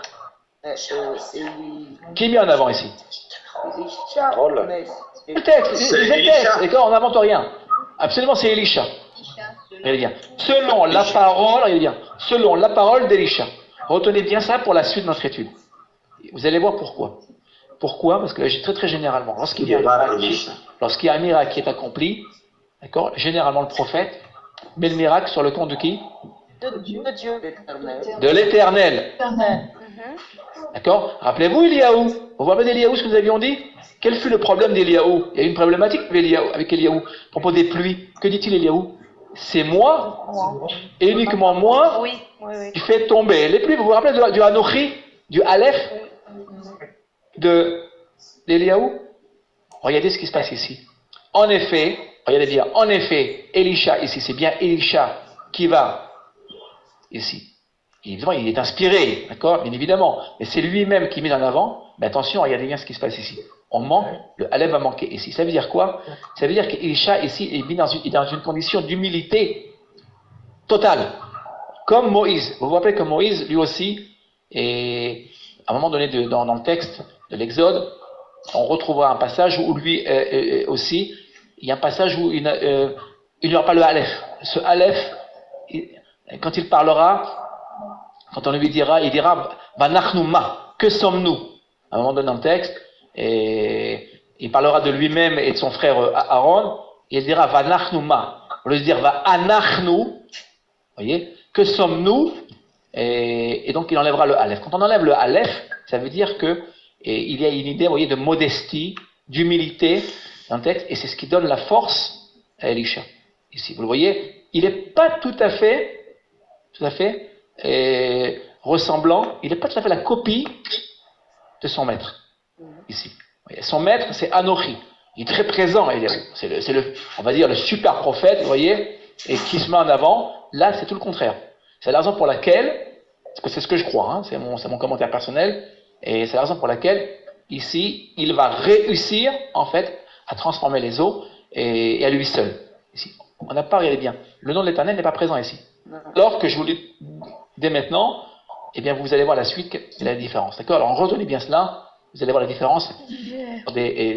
Qui est mis en avant ici? Le texte, les textes, d'accord, on n'invente rien. Absolument, c'est Elisha. Regardez bien. Selon la parole d'Elisha. Retenez bien ça pour la suite de notre étude. Vous allez voir pourquoi. Pourquoi? Parce que très très généralement, lorsqu'il y a un miracle qui est accompli, d'accord, généralement le prophète met le miracle sur le compte de qui? De Dieu. De l'Éternel. D'accord? Rappelez-vous Eliaou. Vous vous rappelez d'Eliaou, ce que nous avions dit? Quel fut le problème d'Eliaou? Il y a eu une problématique avec Eliaou. À propos des pluies. Que dit-il Eliaou? C'est moi, et uniquement moi, qui fait tomber les pluies. Vous vous rappelez du Anochi, du Aleph, d'Eliaou? Regardez ce qui se passe ici. En effet, regardez bien, Elisha, ici, c'est bien Elisha qui va, ici. Évidemment, il est inspiré, d'accord, bien évidemment, mais c'est lui-même qui met en avant. Mais attention, regardez bien ce qui se passe ici. On manque, le Aleph va manquer ici. Ça veut dire quoi? Ça veut dire qu'Elisha, ici, est mis dans une condition d'humilité totale. Comme Moïse. Vous vous rappelez que Moïse, lui aussi, et à un moment donné dans le texte de l'Exode, on retrouvera un passage où lui aussi, il y a un passage où il n'y aura pas le Aleph. Ce Aleph, quand il parlera, quand on lui dira, il dira Vanachnu ma, que sommes-nous? À un moment donné dans le texte, et il parlera de lui-même et de son frère Aaron, et il dira Vanachnu ma. On lui dire Va anachnu, voyez, que sommes-nous? Et donc il enlèvera le Aleph. Quand on enlève le Aleph, ça veut dire que il y a une idée, vous voyez, de modestie, d'humilité dans le texte, et c'est ce qui donne la force à Elisha. Ici, vous le voyez, il n'est pas tout à fait ressemblant, il n'est pas tout à fait la copie de son maître. Ici, son maître, c'est Anochi. Il est très présent, c'est on va dire le super prophète, vous voyez, et qui se met en avant. Là, c'est tout le contraire. C'est la raison pour laquelle, parce que c'est ce que je crois, hein, c'est mon commentaire personnel, et c'est la raison pour laquelle, ici, il va réussir, en fait, à transformer les eaux et à lui seul. Ici, on n'a pas, regardé bien, le nom de l'Éternel n'est pas présent ici. Alors que je vous le dis dès maintenant, eh bien, vous allez voir la suite et la différence. D'accord? Alors, retenez bien cela, vous allez voir la différence des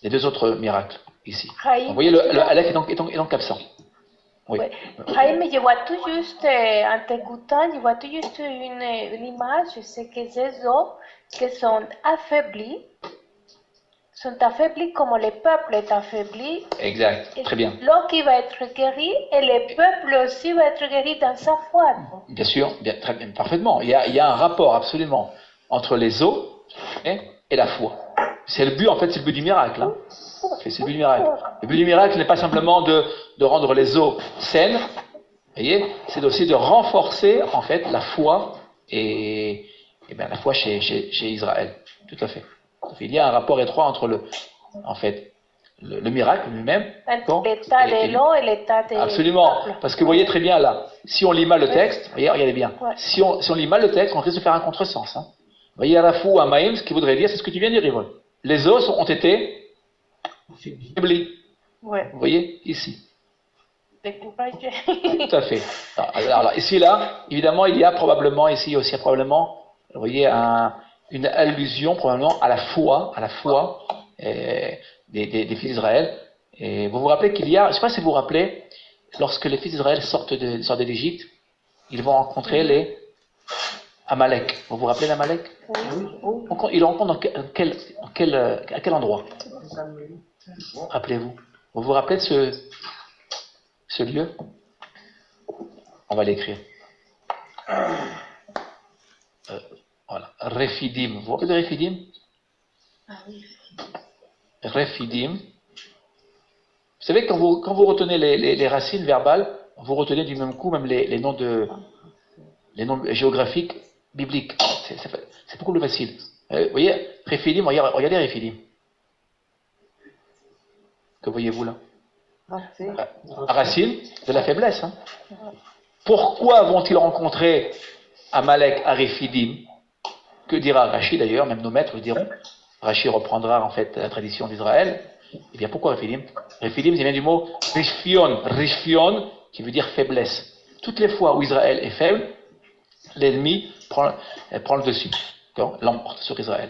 deux autres miracles. ici. Jaime, Vous voyez, le Aleph est donc absent. Oui. Jaime, je vois tout juste, en t'écoutant, je vois tout juste une image, c'est que ces eaux qui sont affaiblis comme le peuple est affaibli. Exact, très bien. L'eau qui va être guérie et le peuple aussi va être guéri dans sa foi. Bien sûr, bien, très bien, parfaitement. Il y a un rapport absolument entre les eaux et la foi. C'est le but, en fait, c'est le but du miracle. Hein. C'est le but du miracle. Le but du miracle n'est pas simplement de rendre les eaux saines, voyez, c'est aussi de renforcer, en fait, la foi et bien, la foi chez Israël. Tout à fait. Il y a un rapport étroit entre le miracle lui-même. L'état de l'eau et l'état de absolument. Parce que vous voyez très bien là, si on lit mal le texte, voyez, regardez bien, si on lit mal le texte, on risque de faire un contresens. Hein. Vous voyez, Arafou, Amaïm, ce qui voudrait dire, c'est ce que tu viens de dire, Yvonne. Les os ont été affaiblis. Ouais. Vous voyez, ici. Découragés. Tout à fait. Alors, ici, là, évidemment, il y a probablement, ici aussi, vous voyez, une allusion probablement à la foi des fils d'Israël. Et vous vous rappelez qu'il y a, je ne sais pas si vous vous rappelez, lorsque les fils d'Israël sortent de l'Égypte, ils vont rencontrer les Amalek. Vous vous rappelez d'Amalek? Oui. Ils le rencontrent à quel endroit? Rappelez-vous. Vous vous rappelez de ce lieu? On va l'écrire. Voilà. Refidim. Vous vous rappelez de Refidim? Ah oui. Refidim. Vous savez, quand vous retenez les racines verbales, vous retenez du même coup même les noms géographiques bibliques. C'est beaucoup plus facile. Vous voyez, Refidim, regardez Refidim. Que voyez-vous là? Racine de la faiblesse. Hein. Pourquoi vont-ils rencontrer Amalek à Refidim? Que dira Rashi d'ailleurs, même nos maîtres le diront. Rashi reprendra en fait la tradition d'Israël. Eh bien pourquoi Refidim? Refidim, c'est bien du mot Rifion, qui veut dire faiblesse. Toutes les fois où Israël est faible, l'ennemi prend le dessus, l'emporte sur Israël.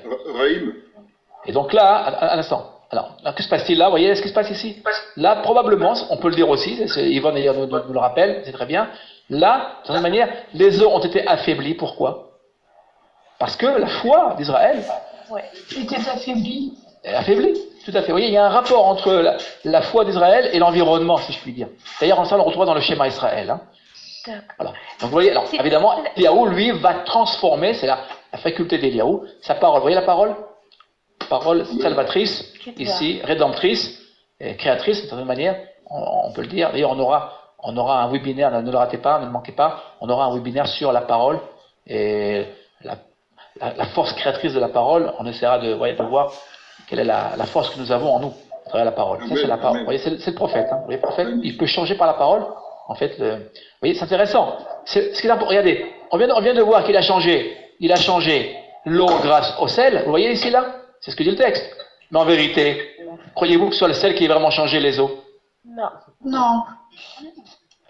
Et donc là, un instant. Alors, que se passe-t-il là? Vous voyez ce qui se passe ici? Là, probablement, on peut le dire aussi, Yvonne d'ailleurs nous le rappelle, c'est très bien. Là, de toute manière, les eaux ont été affaiblies. Pourquoi? Parce que la foi d'Israël était affaiblie. Affaiblie, tout à fait. Vous voyez, il y a un rapport entre la foi d'Israël et l'environnement, si je puis dire. D'ailleurs, ça, on le retrouve dans le schéma Israël. Hein. Voilà. Donc, vous voyez, alors, évidemment, Eliaou, lui, va transformer, c'est la faculté d'Eliaou, sa parole. Vous voyez la parole? Parole salvatrice, ici, rédemptrice, et créatrice, d'une certaine manière, on peut le dire. D'ailleurs, on aura un webinaire, ne le ratez pas, ne le manquez pas, on aura un webinaire sur la parole et la force créatrice de la parole. On essaiera de voir quelle est la force que nous avons en nous, à travers la parole. Ça, c'est la parole. Vous voyez, c'est le prophète. Hein. Vous voyez, le prophète, il peut changer par la parole. En fait, vous voyez, c'est intéressant. Ce qui est important, regardez, on vient de voir qu'il a changé. Il a changé l'eau grâce au sel. Vous voyez ici, là? C'est ce que dit le texte. Mais en vérité, croyez-vous que ce soit le sel qui ait vraiment changé les eaux? Non. Non.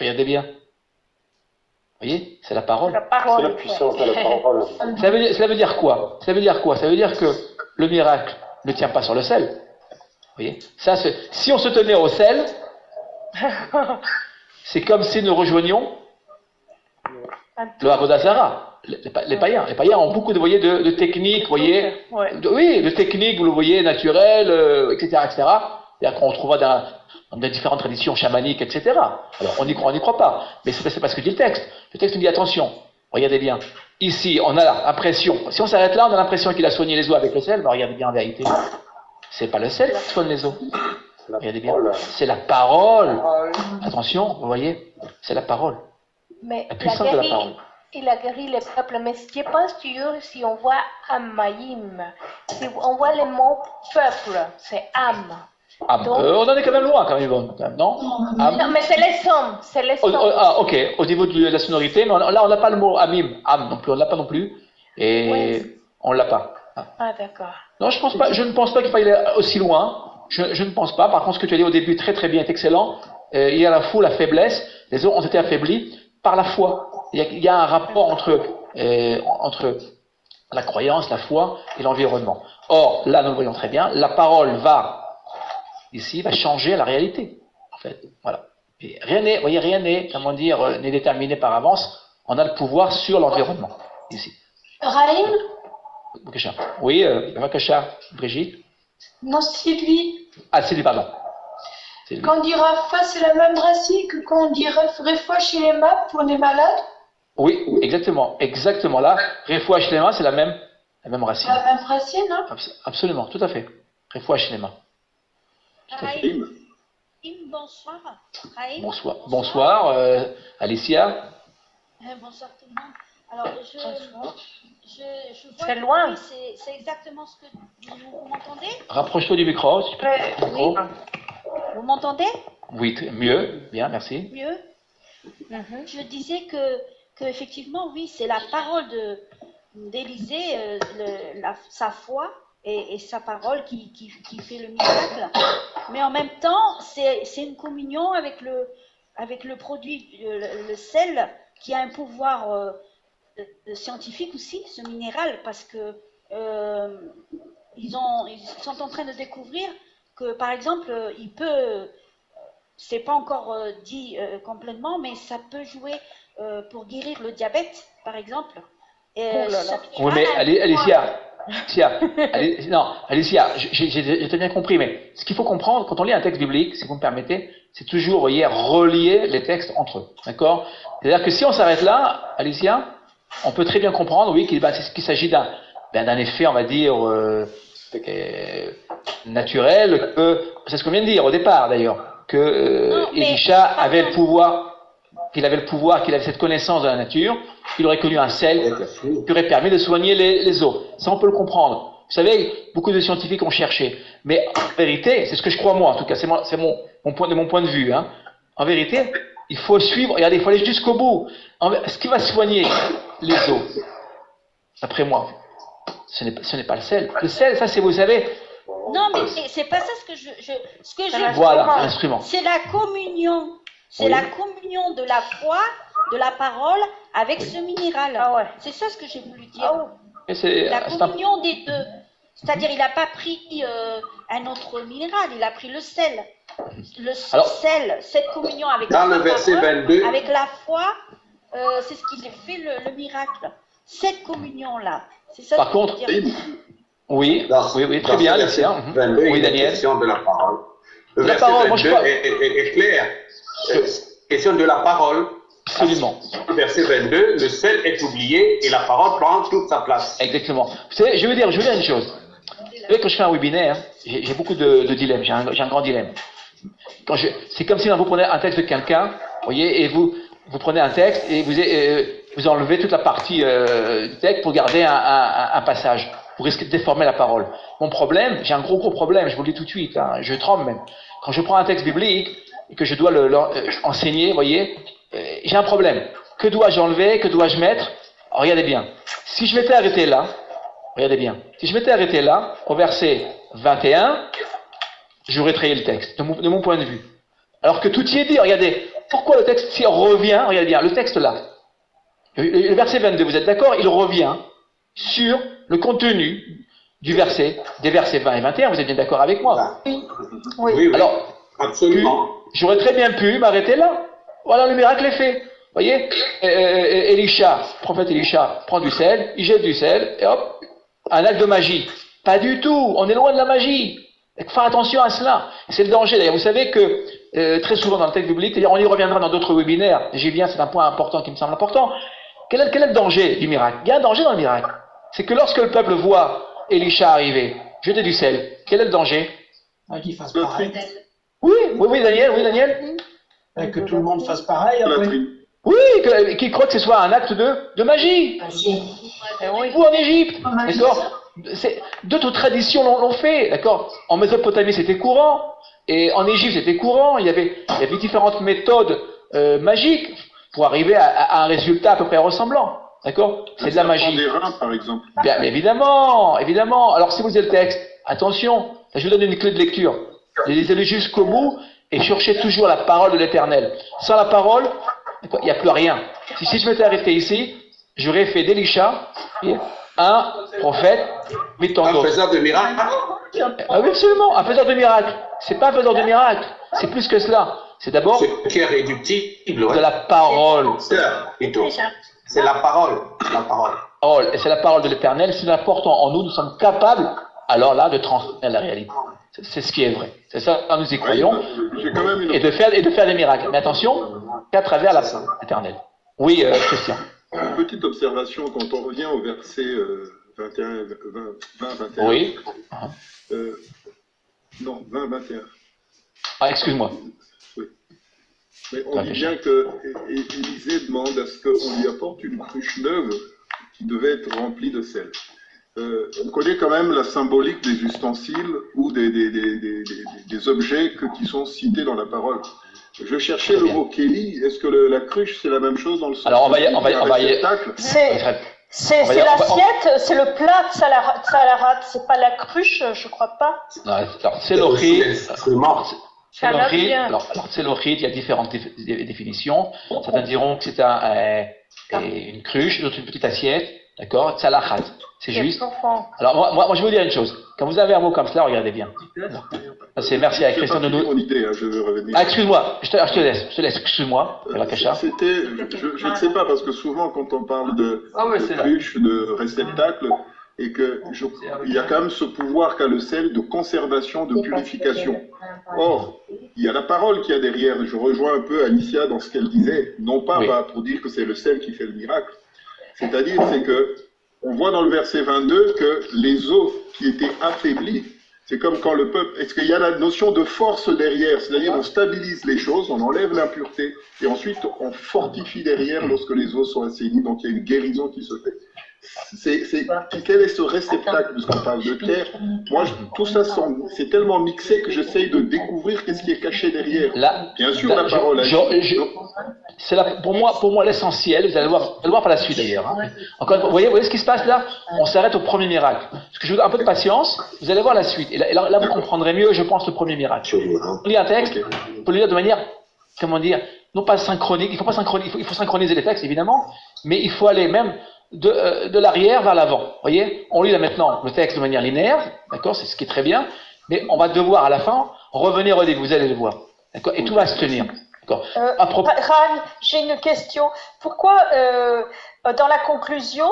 Regardez bien. Vous voyez, c'est la parole. C'est la puissance de la parole. Cela veut dire quoi? Ça veut dire que le miracle ne tient pas sur le sel. Vous voyez, si on se tenait au sel, c'est comme si nous rejoignions le Avodah Zarah. Les païens. Les païens ont beaucoup de techniques, vous voyez. De techniques, vous le voyez, naturelles, etc., etc. C'est-à-dire qu'on trouvera dans des différentes traditions chamaniques, etc. Alors, on n'y croit pas. Mais c'est pas ce que dit le texte. Le texte nous dit attention, regardez bien. Ici, on a l'impression, si on s'arrête là, on a l'impression qu'il a soigné les eaux avec le sel, mais regardez bien en vérité. C'est pas le sel qui soigne les eaux. Regardez bien. C'est la parole. Attention, vous voyez, c'est la parole. Mais la puissance de la parole. Il a guéri le peuple, mais je pense toujours si on voit Amaïm, si on voit le mot peuple, c'est âme. Donc, on en est quand même loin, quand même, non? Non, mais c'est les sommes, c'est les sommes. Ok, au niveau de la sonorité, mais là on n'a pas le mot amim, âme non plus, on ne l'a pas non plus, et on ne l'a pas. Ah d'accord. Non, je ne pense pas qu'il faille aller aussi loin, je ne pense pas. Par contre, ce que tu as dit au début, très très bien, est excellent. Il y a la faiblesse, les eaux ont été affaiblies par la foi. Il y a un rapport entre la croyance, la foi et l'environnement. Or, là, nous le voyons très bien, la parole va ici, va changer la réalité, en fait. Voilà. Et rien n'est, voyez, rien n'est, comment dire, n'est déterminé par avance. On a le pouvoir sur l'environnement, ici. Raïm? Oui, Brigitte? Non, Sylvie. Ah, Sylvie, pardon. Sylvie. Quand on dit Rafa, c'est la même racine que quand on dit Refoua chez les maps pour les malades? Oui, exactement. Exactement. Là, Refoua chez les mains, c'est la même racine. La même racine, hein? Absolument, tout à fait. Refoua chez les mains. Raïm, bonsoir. Raïm, bonsoir. Bonsoir, Alicia. Bonsoir tout le monde. Alors, je vois c'est loin. Oui, c'est exactement ce que vous m'entendez? Rapproche-toi du micro, s'il te plaît. Oui. Vous m'entendez? Oui, mieux. Bien, merci. Mieux. Je disais que effectivement, oui, c'est la parole d'Élisée, sa foi et sa parole qui fait le miracle. Mais en même temps, c'est une communion avec le produit, le sel, qui a un pouvoir scientifique aussi, ce minéral, parce que ils sont en train de découvrir que, par exemple, c'est pas encore dit complètement, mais ça peut jouer pour guérir le diabète, par exemple. Oui, mais Alicia, j'ai bien compris, mais ce qu'il faut comprendre, quand on lit un texte biblique, si vous me permettez, c'est toujours, voyez, relier les textes entre eux, d'accord? C'est-à-dire que si on s'arrête là, Alicia, on peut très bien comprendre, oui, qu'il s'agit d'un effet, on va dire, naturel, c'est ce qu'on vient de dire au départ, d'ailleurs, que Elisha avait le pouvoir, qu'il avait cette connaissance de la nature, qu'il aurait connu un sel qui aurait permis de soigner les os. Ça, on peut le comprendre. Vous savez, beaucoup de scientifiques ont cherché. Mais en vérité, c'est ce que je crois moi, en tout cas, c'est mon point de vue. Hein. En vérité, il faut suivre, regardez, il faut aller jusqu'au bout. Ce qui va soigner les os, d'après moi, ce n'est pas le sel. Le sel, ça, c'est, vous savez... Non, mais c'est pas ça ce que je voilà, l'instrument. C'est la communion. C'est la communion de la foi, de la parole avec ce minéral. Ah ouais. C'est ça ce que j'ai voulu dire. La communion des deux. C'est-à-dire, il n'a pas pris un autre minéral, il a pris le sel. Sel, cette communion avec dans le verset 22, avec la foi, c'est ce qui fait le miracle. Cette communion-là. C'est ça. Par contre, oui, très bien, Alicia. Oui, Daniel. Question de la parole. Le verset 22 est clair. Question de la parole. Absolument. Verset 22, le sel est oublié et la parole prend toute sa place. Exactement. Vous savez, je veux dire une chose. Vous savez, quand je fais un webinaire, j'ai beaucoup de dilemmes. J'ai un grand dilemme. C'est comme si vous prenez un texte de quelqu'un, voyez, et vous prenez un texte et vous enlevez toute la partie du texte pour garder un passage. Vous risquez de déformer la parole. Mon problème, j'ai un gros problème, je vous le dis tout de suite, hein, je tremble même. Quand je prends un texte biblique et que je dois enseigner, voyez, j'ai un problème. Que dois-je enlever? Que dois-je mettre? Regardez bien. Si je m'étais arrêté là, regardez bien. Si je m'étais arrêté là, au verset 21, j'aurais trayé le texte, de mon point de vue. Alors que tout y est dit, regardez. Pourquoi le texte s'y revient? Regardez bien, le texte là. Le verset 22, vous êtes d'accord? Il revient sur le contenu des versets 20 et 21. Vous êtes bien d'accord avec moi? Oui. Alors, absolument. J'aurais très bien pu m'arrêter là. Voilà, le miracle est fait. Vous voyez, prophète Elisha, prend du sel, il jette du sel, et hop, un acte de magie. Pas du tout, on est loin de la magie. Il faut faire attention à cela. C'est le danger. D'ailleurs, vous savez que très souvent dans le texte biblique, d'ailleurs on y reviendra dans d'autres webinaires, j'y viens, c'est un point important qui me semble important. Quel est le danger du miracle? Il y a un danger dans le miracle. C'est que lorsque le peuple voit Elisha arriver, jeter du sel, quel est le danger? Qu'il fasse pareil. Oui, Daniel. Que tout le monde fasse pareil après. Oui, qu'il croit que ce soit un acte de magie. Ou en Égypte, d'accord? D'autres traditions l'ont fait, d'accord? En Mésopotamie, c'était courant, et en Égypte, c'était courant. Il y avait différentes méthodes magiques pour arriver à un résultat à peu près ressemblant, d'accord? C'est de la magie. Des reins, par exemple. Bien, mais évidemment. Alors, si vous lisez le texte, attention, je vous donne une clé de lecture. Lisez-le jusqu'au bout et cherchez toujours la parole de l'Éternel. Sans la parole, il n'y a plus rien. Si je m'étais arrêté ici, j'aurais fait d'Elisha un prophète Un faiseur de miracles. Ah oui, absolument, un faiseur de miracles. C'est pas un faiseur de miracles, c'est plus que cela. C'est d'abord ce qui est réductible, de la parole. C'est la parole. La parole. Et c'est la parole de l'Éternel. Si nous la portons en nous, nous sommes capables, alors là, de transmettre la réalité. C'est ce qui est vrai. C'est ça, nous y croyons. Et de faire des miracles. Mais attention, qu'à travers l'Éternel. Oui, Christian. Une petite observation, quand on revient au verset 21. Oui. Non, 20, 21. Ah, excuse-moi. Oui. Mais on dit bien que Élisée demande à ce qu'on lui apporte une cruche neuve qui devait être remplie de sel. On connaît quand même la symbolique des ustensiles ou des objets qui sont cités dans la parole. Je cherchais le mot Kéli. Est-ce que la cruche, c'est la même chose dans le sens? Alors, on va y c'est l'assiette, c'est le plat de salarat, c'est pas la cruche, je crois pas. Non, alors, c'est l'ochid. Alors, c'est l'ochid, il y a différentes définitions. Certains diront que c'est une cruche, d'autres une petite assiette. D'accord? Salachat. C'est juste. Alors, moi, je vais vous dire une chose. Quand vous avez un mot comme cela, regardez bien. Merci à Christian de nous. Ah, excuse-moi, je te laisse, excuse-moi. C'était, je ne sais pas, parce que souvent, quand on parle de cruche, de réceptacle, et il y a quand même ce pouvoir qu'a le sel de conservation, de purification. Or, il y a la parole qu'il y a derrière. Je rejoins un peu Alicia dans ce qu'elle disait, non pas pour dire que c'est le sel qui fait le miracle. C'est-à-dire, c'est que on voit dans le verset 22 que les eaux qui étaient affaiblies, c'est comme quand le peuple... Est-ce qu'il y a la notion de force derrière? C'est-à-dire, on stabilise les choses, on enlève l'impureté, et ensuite, on fortifie derrière lorsque les eaux sont assainies, donc il y a une guérison qui se fait. Quel est ce réceptacle, puisqu'on parle de terre? Moi, tout ça, c'est tellement mixé que j'essaye de découvrir qu'est-ce qui est caché derrière. Bien sûr, la parole c'est pour moi l'essentiel. Vous allez voir par la suite d'ailleurs. Hein. Encore une fois, vous voyez ce qui se passe là? On s'arrête au premier miracle. Parce que je vous donne un peu de patience, vous allez voir la suite. Et là vous comprendrez mieux, je pense, le premier miracle. On lit un texte, on peut le lire de manière, comment dire, non pas synchronique. Il faut synchroniser les textes évidemment, mais il faut aller même de l'arrière vers l'avant. Voyez, on lit là maintenant le texte de manière linéaire, d'accord, c'est ce qui est très bien, mais on va devoir à la fin revenir au début, vous allez le voir, d'accord, et tout va se tenir. Ran, j'ai une question. Pourquoi dans la conclusion,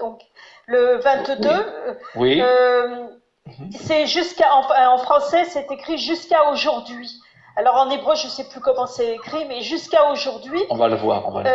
donc le 22, c'est en français c'est écrit jusqu'à aujourd'hui. Alors en hébreu, je ne sais plus comment c'est écrit, mais jusqu'à aujourd'hui. On va le voir.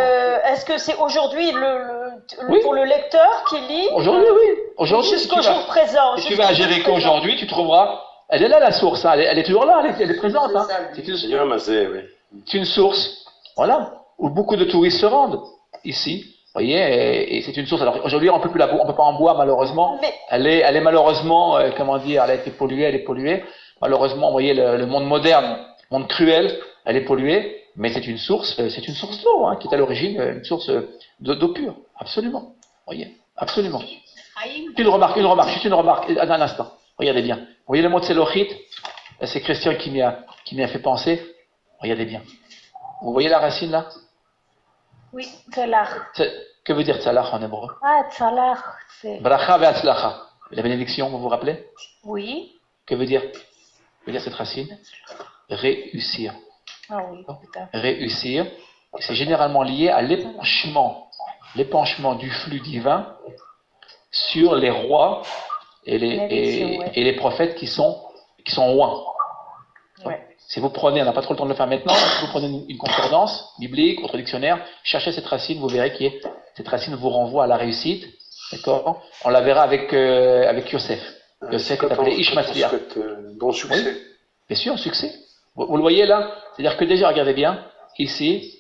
Est-ce que c'est aujourd'hui pour le lecteur qui lit? Aujourd'hui, oui. Aujourd'hui, jusqu'au jour présent. Si tu vas à Jéricho aujourd'hui, tu trouveras. Elle est là la source, hein. Elle est toujours là, elle est présente. Hein. C'est une source, voilà, où beaucoup de touristes se rendent ici. Vous voyez, et c'est une source. Alors aujourd'hui, on peut pas en boire malheureusement. Mais... Elle est malheureusement, comment dire, elle a été polluée, elle est polluée. Malheureusement, vous voyez, le monde moderne. Monde cruel, elle est polluée, mais c'est une source d'eau, hein, qui est à l'origine une source d'eau pure, absolument. Vous voyez, absolument. Une remarque, un instant. Regardez bien. Vous voyez le mot tselochit? C'est Christian qui m'y a fait penser. Regardez bien. Vous voyez la racine là? Oui, tzelach. Que veut dire tzelach en hébreu? Ah, tzelach, c'est... Bracha ve'atzlacha. La bénédiction, vous vous rappelez? Oui. Que veut dire cette racine? Réussir. Ah oui, réussir. C'est généralement lié à l'épanchement du flux divin sur les rois et les prophètes qui sont oints. Ouais. Si vous prenez, on n'a pas trop le temps de le faire maintenant, si vous prenez une concordance biblique, votre dictionnaire, cherchez cette racine, vous verrez que cette racine vous renvoie à la réussite. D'accord? On la verra avec Yosef. Yosef est appelé Ishmael. Bon succès. Oui, bien sûr, succès. Vous le voyez là? C'est-à-dire que déjà, regardez bien, ici,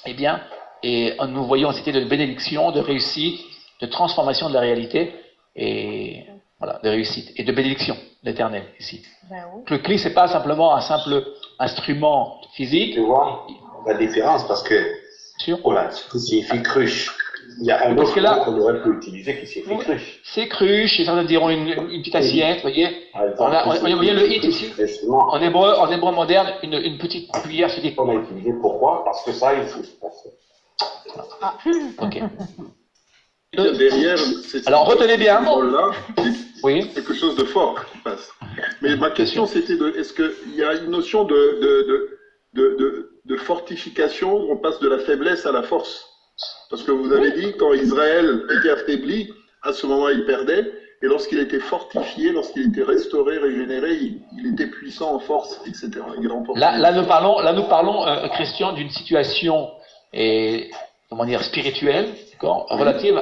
eh bien, et nous voyons une cité de bénédiction, de réussite, de transformation de la réalité, et voilà, de réussite, et de bénédiction, l'éternel, ici. Ben oui. Le cli, c'est pas simplement un simple instrument physique. Tu vois la différence, parce que, voilà, ce qui signifie cruche. Il y a un autre mot qu'on aurait pu utiliser qui signifie cruche. C'est cruche, et certains diront une petite assiette, vous voyez. Vous voyez le hit ici. En hébreu moderne, une petite cuillère se dit. On a utilisé pourquoi? Parce que ça, il faut se passer. Ok. derrière alors retenez bien. Là, oui. Quelque chose de fort qui passe. Mais ma question c'était est-ce qu'il y a une notion de fortification où on passe de la faiblesse à la force? Parce que vous avez dit quand Israël était affaibli, à ce moment il perdait, et lorsqu'il était fortifié, lorsqu'il était restauré, régénéré, il était puissant en force, etc. Là nous parlons, Christian, d'une situation comment dire, spirituelle, relative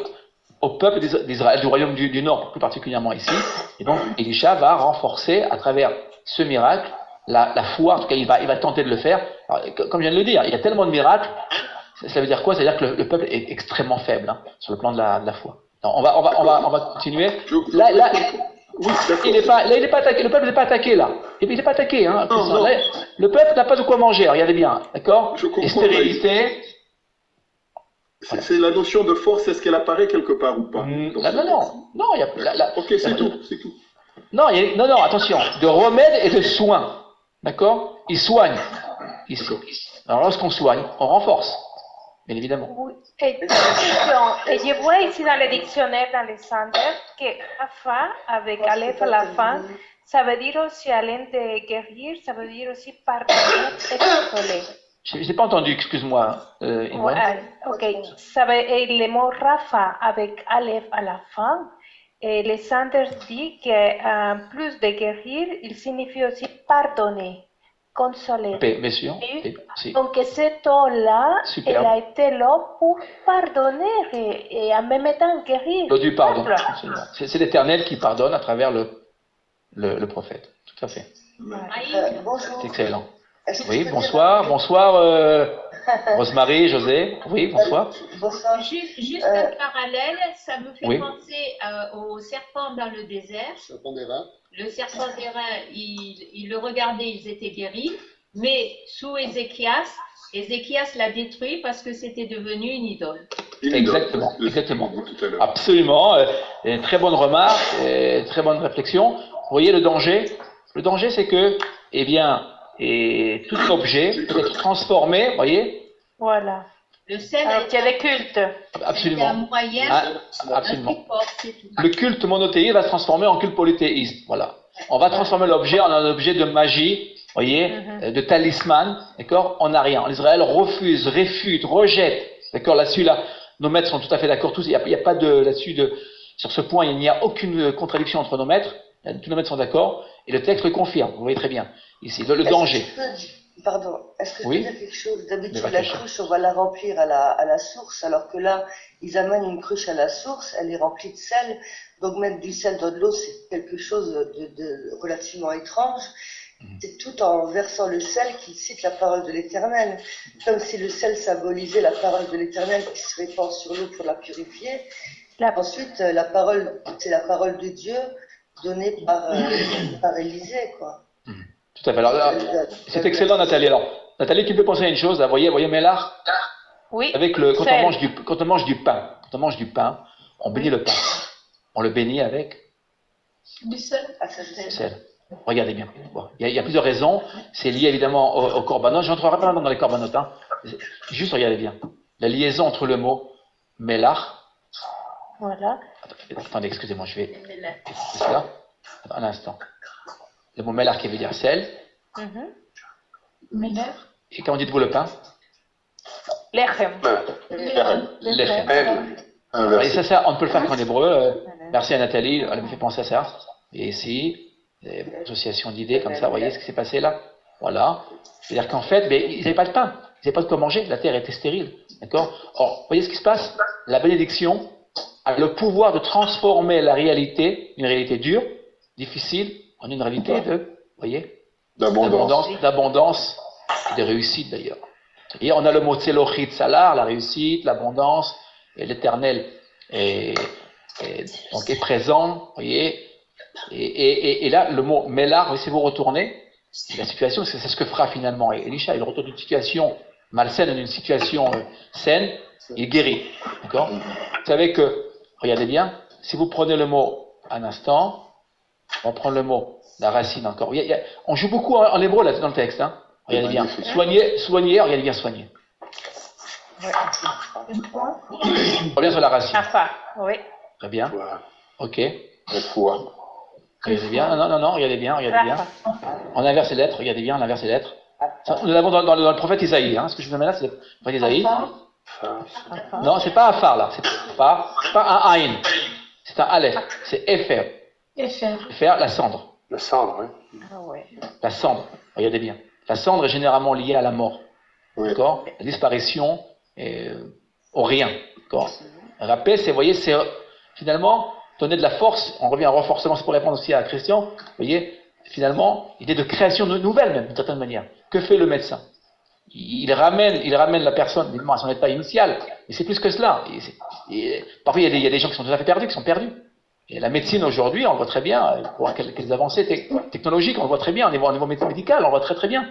au peuple d'Israël, du royaume du Nord, plus particulièrement ici. Et donc, Elisha va renforcer, à travers ce miracle, la foi. En tout cas, il va tenter de le faire. Alors, comme je viens de le dire, il y a tellement de miracles. Ça veut dire quoi? Ça veut dire que le peuple est extrêmement faible sur le plan de la foi. Alors, on va continuer. Là, il n'est pas attaqué. Le peuple n'est pas attaqué là. Il n'est pas attaqué. Hein, non. Là, le peuple n'a pas de quoi manger. Regardez bien, d'accord? Et stérilité. C'est la notion de force, est-ce qu'elle apparaît quelque part ou pas? Non, il y a. Ok, c'est tout. Non, attention, de remède et de soins, d'accord? Il soigne. Alors lorsqu'on soigne, on renforce, bien évidemment. Oui. Et je vois ici dans le dictionnaire, dans les Sanders, que Rafa, avec Aleph à la fin, ça veut dire aussi, à l'aide de guérir, ça veut dire aussi pardonner et consoler. Je n'ai pas entendu, excuse-moi. Ok, le mot Rafa avec Aleph à la fin, les Sanders dit qu'en plus de guérir, il signifie aussi pardonner, consoler. Bien sûr. Donc cet homme-là, il a été là pour pardonner et en même temps guérir. Du pardon, c'est l'Éternel qui pardonne à travers le prophète. Tout à fait. Bonjour. C'est excellent. Oui, bonsoir, Rosemary, José. Oui, bonsoir. Juste un parallèle, ça me fait penser au serpent dans le désert. Le serpent d'airain, il le regardait, ils étaient guéris, mais sous Ézéchias l'a détruit parce que c'était devenu une idole. Exactement. Absolument. Très bonne remarque, très bonne réflexion. Vous voyez le danger? Le danger, c'est que, et tout objet peut être transformé, vous voyez? Voilà. Le sel qui est le culte. Absolument. Un moyen, absolument. Le culte monothéiste va se transformer en culte polythéiste. Voilà. On va transformer l'objet en un objet de magie, vous voyez, de talisman, d'accord? On n'a rien. L'Israël refuse, réfute, rejette, d'accord? Là-dessus, nos maîtres sont tout à fait d'accord tous. Il n'y a pas sur ce point, il n'y a aucune contradiction entre nos maîtres. Tous nos maîtres sont d'accord. Et le texte le confirme. Vous voyez très bien. Ici, le danger. Est-ce que je peux dire quelque chose? D'habitude, la cruche, on va la remplir à la source, alors que là, ils amènent une cruche à la source, elle est remplie de sel. Donc mettre du sel dans de l'eau, c'est quelque chose de relativement étrange. C'est tout en versant le sel qui cite la parole de l'Éternel. Comme si le sel symbolisait la parole de l'Éternel qui se répand sur l'eau pour la purifier. Ensuite, la parole, c'est la parole de Dieu donnée par Élisée, quoi. Tout à fait. Alors, c'est excellent, Nathalie. Alors, Nathalie, tu peux penser à une chose, vous voyez Mélard? Oui. Avec quand on mange du pain, on bénit le pain. On le bénit avec du sel. Sel. Regardez bien. Bon, il y a plusieurs raisons. C'est lié évidemment au korbanot. Je n'entrerai pas dans les korbanot. Juste regardez bien. La liaison entre le mot Mélard. Voilà. Attendez, excusez-moi, je vais. C'est ça. Un instant. Le mot Mélard qui veut dire sel. Mélard. Et comment dites-vous le pain? Lechem. Lechem. Et ça, on peut le faire qu'en hébreu. Merci à Nathalie, elle me fait penser à ça. Et ici, association d'idées, comme ça, vous voyez ce qui s'est passé là? Voilà. C'est-à-dire qu'en fait, ils n'avaient pas de pain, ils n'avaient pas de quoi manger, la terre était stérile. D'accord? Or, vous voyez ce qui se passe? La bénédiction a le pouvoir de transformer la réalité, une réalité dure, difficile, en une réalité d'abondance et de réussite d'ailleurs. Et on a le mot tselochit salar, la réussite, l'abondance, et l'Éternel est présent, vous voyez. Et là, le mot Mélar, si vous retournez, la situation, c'est ce que fera finalement Elisha. Il retourne d'une situation malsaine à une situation saine, il guérit. D'accord? Vous savez que, regardez bien, si vous prenez le mot un instant, on va prendre le mot, la racine encore. On joue beaucoup en hébreu là dans le texte. Regardez bien. Soigner, regardez bien, soigner. On revient sur la racine. Afa, oui. Très bien. Ok. Le foie. Regardez bien. Non, regardez bien. On inverse les lettres, regardez bien, on inverse les lettres. Ça, nous l'avons dans le prophète Isaïe. Ce que je vous amène là, c'est le prophète Isaïe. Non, c'est pas Afar là. C'est pas un Aïn. C'est un Aleph. C'est Efer. Efer, la cendre. La cendre, oui. La cendre, regardez bien. La cendre est généralement liée à la mort. D'accord ? La disparition au rien. D'accord ? Rapé, c'est, vous voyez, c'est finalement donner de la force. On revient à renforcement, c'est pour répondre aussi à Christian. Vous voyez, finalement, l'idée de création nouvelle, même, d'une certaine manière. Que fait le médecin ? Il ramène la personne évidemment à son état initial, mais c'est plus que cela. Parfois, il y a des gens qui sont tout à fait perdus, qui sont perdus. Et la médecine aujourd'hui, on le voit très bien, pour quelques avancées technologiques, on le voit très bien, au niveau médical, on le voit très très bien.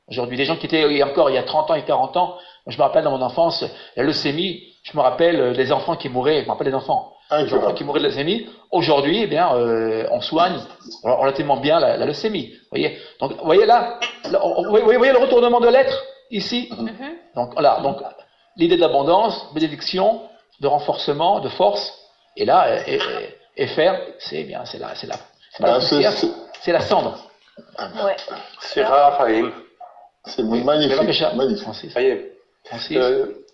Aujourd'hui, des gens qui étaient encore il y a 30 ans et 40 ans, moi, je me rappelle dans mon enfance, la leucémie, je me rappelle des enfants qui mouraient, je me rappelle des enfants qui mouraient de leucémie. Aujourd'hui, on soigne relativement bien la leucémie. Vous voyez, donc, vous voyez là, vous voyez le retournement de l'être ici. Donc voilà, donc l'idée de l'abondance, bénédiction, de renforcement, de force, et là, et faire, c'est la cendre. Ouais. C'est rare, Haïm. C'est magnifique.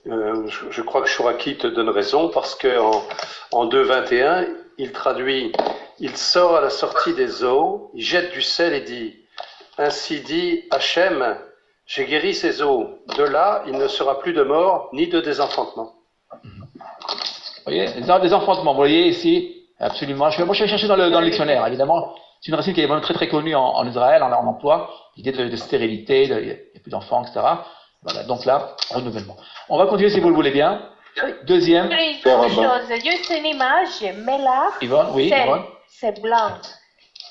Je crois que Chouraki te donne raison parce que en 2.21, il traduit, il sort à la sortie des eaux, il jette du sel et dit, ainsi dit Hachem, j'ai guéri ces eaux. De là, il ne sera plus de mort ni de désenfantement. Vous voyez, des enfantements, vous voyez ici, absolument. Moi, je vais chercher dans le dictionnaire, évidemment. C'est une racine qui est vraiment très très connue en Israël, en emploi. L'idée de stérilité, il n'y a plus d'enfants, etc. Voilà, donc là, renouvellement. On va continuer si vous le voulez bien. Deuxième. Juste une image, mais là, c'est blanc.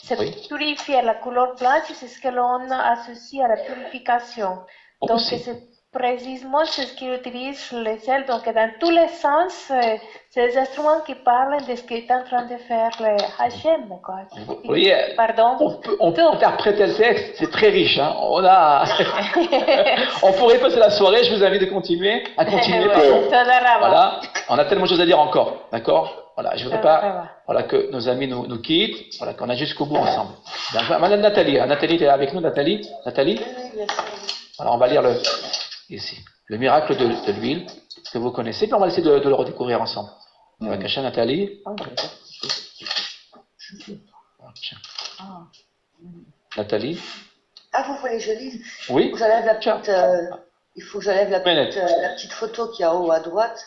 C'est purifier. La couleur blanche, c'est ce que l'on associe à la purification. Donc, c'est précisément ce qu'ils utilisent les sels. Donc, dans tous les sens, c'est des instruments qui parlent de ce qu'est en train de faire le Hachem. Vous voyez, on peut interpréter le texte, c'est très riche. On pourrait passer la soirée, je vous invite à continuer. Voilà, on a tellement de choses à dire encore. D'accord ? Voilà, je ne voudrais pas que nos amis nous quittent, qu'on a jusqu'au bout ensemble. Madame Nathalie, tu es avec nous, Nathalie ? Alors, on va lire ici, le miracle de l'huile, que vous connaissez, puis on va essayer de le redécouvrir ensemble. On va cacher Nathalie. Nathalie. Ah, vous voulez que je lise ? Oui. Il faut que j'enlève la petite photo qui est en haut à droite.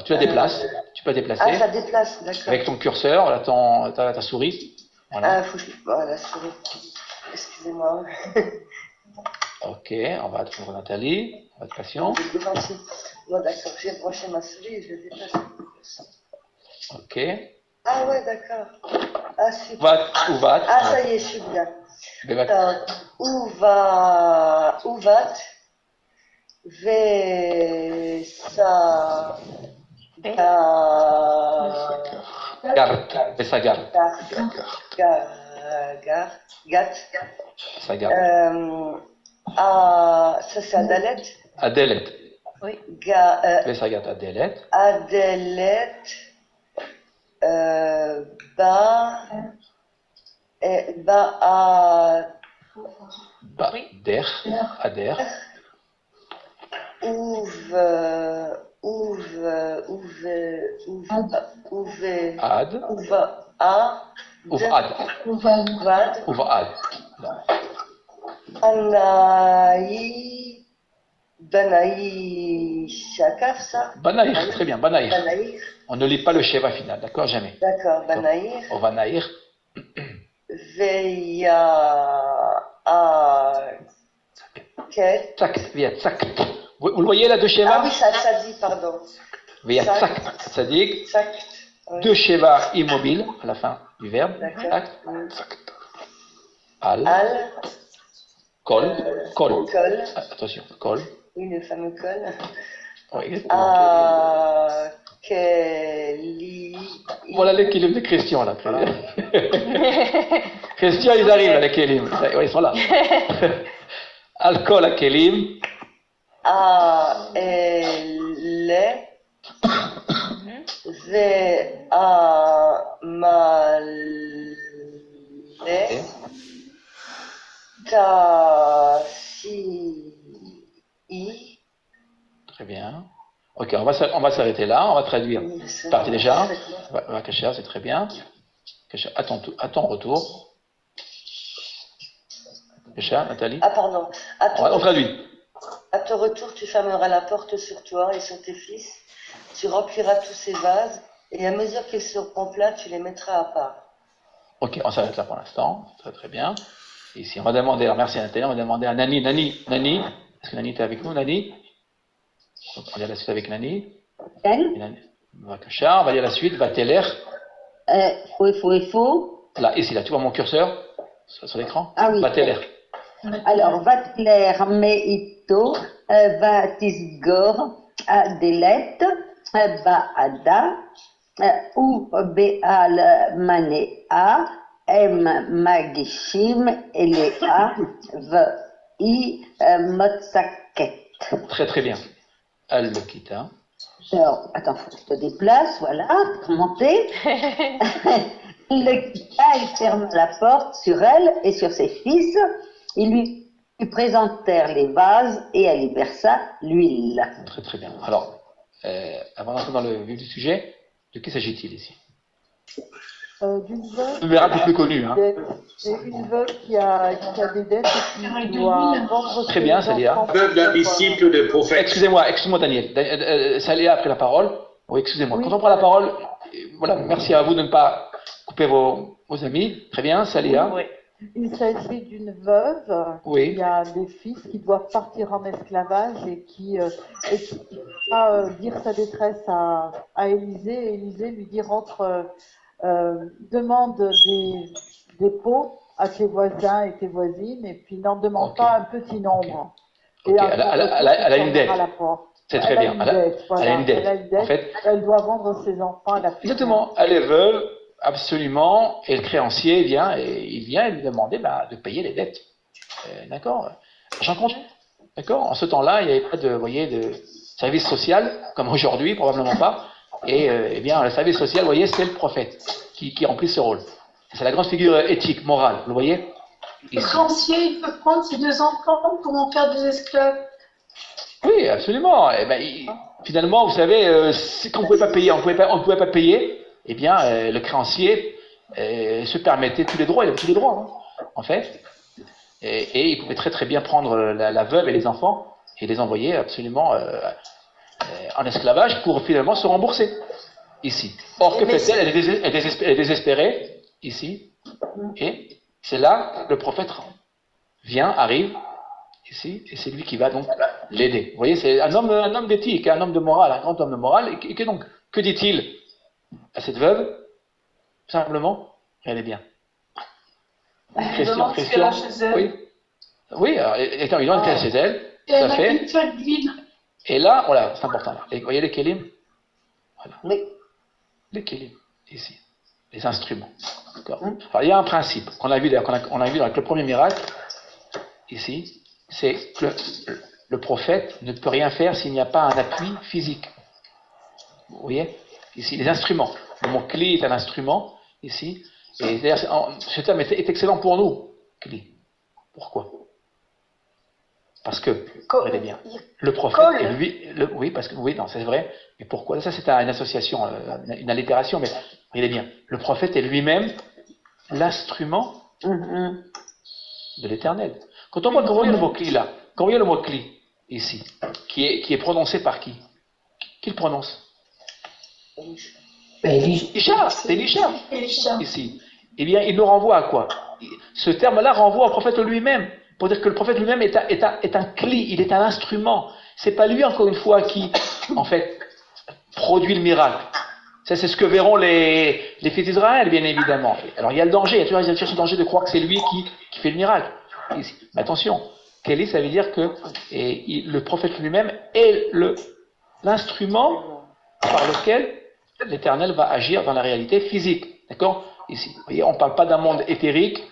Tu la déplaces, tu peux la déplacer. Ah, je la déplace, d'accord. Avec ton curseur, là, ta souris. Voilà. Ah, il faut que je... la souris. Excusez-moi. Ok, on va trouver Nathalie, on va être patient. Bon, d'accord, j'ai branché ma souris et je vais déplacer. Ok. Ah ouais, d'accord. Ah, super. Uvat. Ah, ça y est, je suis bien. Uvat. Vesa. Ça c'est Adalet. Adelet. Oui. Vesagat Adelet. Adelet. Ader. Uvad. Banaï Shakaf, ça ? Banaïr, très bien, Banaïr. On ne lit pas le Sheva final, d'accord, jamais. D'accord, Banaïr. On va Naïr. Tsak. Vous le voyez là, deux Sheva ? Ah oui, ça dit, pardon. Tsak, ça dit deux Sheva immobiles à la fin du verbe. Al. Kol. Attention, kol. Oui, le fameux col. Oui, voilà les Kélim de Christian là. Christian, ils arrivent là, les Kélim. Ils sont là. Alcool à Kélim. Ve'amale Kasii. Très bien. Ok, on va s'arrêter là, on va traduire. Partez déjà. Vakasher, c'est très bien. À ton retour. Vakasher, Nathalie. Ah, pardon. On traduit. À ton retour, tu fermeras la porte sur toi et sur tes fils. Tu rempliras tous ces vases et à mesure qu'ils seront pleins, tu les mettras à part. Ok, on s'arrête là pour l'instant. Très très bien. Et ici, on va demander, alors merci à Nathalie, on va demander à Nani. Nani, est-ce que Nani était avec nous, Nani? On va dire la suite avec Nani. Vakasher, on va dire la suite. Vateler. Faux. Là, ici, là, tu vois mon curseur sur l'écran? Ah oui. Vateler. Alors, Vateler meito, Vatisgor, Adelet, Baada, ou Beal Manea, Magishim, Elea, Vi, Motsaket. Très très bien. Al-Kita. Alors, attends, faut que je te déplace, voilà, pour monter. Le Kita, il ferme la porte sur elle et sur ses fils. Ils lui présentèrent les vases et elle y versa l'huile. Très très bien. Alors, avant d'entrer dans le vif du sujet, de qui s'agit-il ici? D'une veuve. Le miracle le plus connu. Hein. Une veuve qui a des dettes et qui doit vendre. Très bien, Salia. Veuve d'un disciple de prophète. Excusez-moi, Daniel. Salia a pris la parole. Oui, excusez-moi. Oui. Quand on prend la parole, voilà, merci à vous de ne pas couper vos amis. Très bien, Salia. Oui. Il s'agit d'une veuve qui a des fils qui doivent partir en esclavage et qui va dire sa détresse à Élisée. Et Élisée lui dit demande des pots à tes voisins et tes voisines et puis n'en demande pas un petit nombre. Et elle a une dette. C'est très bien. Elle a une dette. En fait, elle doit vendre ses enfants à la fille. Exactement. Elle est veuve. Absolument, et le créancier vient lui demander de payer les dettes. D'accord? J'en compte. D'accord? En ce temps-là, il n'y avait pas de service social, comme aujourd'hui, probablement pas. Et eh bien, le service social, vous voyez, c'est le prophète qui remplit ce rôle. C'est la grande figure éthique, morale, vous le voyez? Le créancier, il peut prendre ses 2 enfants pour en faire des esclaves. Oui, absolument. Et finalement, vous savez, quand on ne pouvait pas payer, on ne pouvait pas payer. Eh bien, le créancier se permettait tous les droits, il avait tous les droits, hein, en fait. Et il pouvait très très bien prendre la veuve et les enfants et les envoyer absolument en esclavage pour finalement se rembourser, ici. Or, que fait-elle? Elle est désespérée, ici. Et c'est là que le prophète arrive, ici, et c'est lui qui va donc l'aider. Vous voyez, c'est un homme d'éthique, un homme de morale, un grand homme de morale. Et donc, que dit-il à cette veuve? Simplement, elle est bien. Christian. Oui, alors, étant il qu'elle est chez elle, tout à fait. Et là, voilà, c'est important. Là. Vous voyez les kélim? Voilà. Oui. Les kélim, ici. Les instruments. D'accord. Alors, il y a un principe qu'on a vu avec le premier miracle, ici, c'est que le prophète ne peut rien faire s'il n'y a pas un appui physique. Vous voyez? Ici, les instruments. Le mot cli est un instrument, ici. Et d'ailleurs, ce terme est excellent pour nous, cli. Pourquoi? Parce que, regardez bien, le prophète, oui, parce que, oui, non, c'est vrai, mais pourquoi? Ça, c'est une association, une allitération, mais regardez bien, le prophète est lui-même l'instrument de l'éternel. Quand on voit le mot cli là, quand on voit le mot cli, ici, qui est prononcé par qui? Qui le prononce? Elisha, c'est Elisha, ici. Eh bien, il nous renvoie à quoi? Ce terme-là renvoie au prophète lui-même, pour dire que le prophète lui-même est un cli, il est un instrument. C'est pas lui, encore une fois, qui, en fait, produit le miracle. Ça, c'est ce que verront les fils d'Israël, bien évidemment. Alors, il y a le danger, il y a toujours ce danger de croire que c'est lui qui fait le miracle. Ici. Mais attention, Kéli, ça veut dire que le prophète lui-même est l'instrument par lequel l'Éternel va agir dans la réalité physique. D'accord? Ici, vous voyez, on ne parle pas d'un monde éthérique.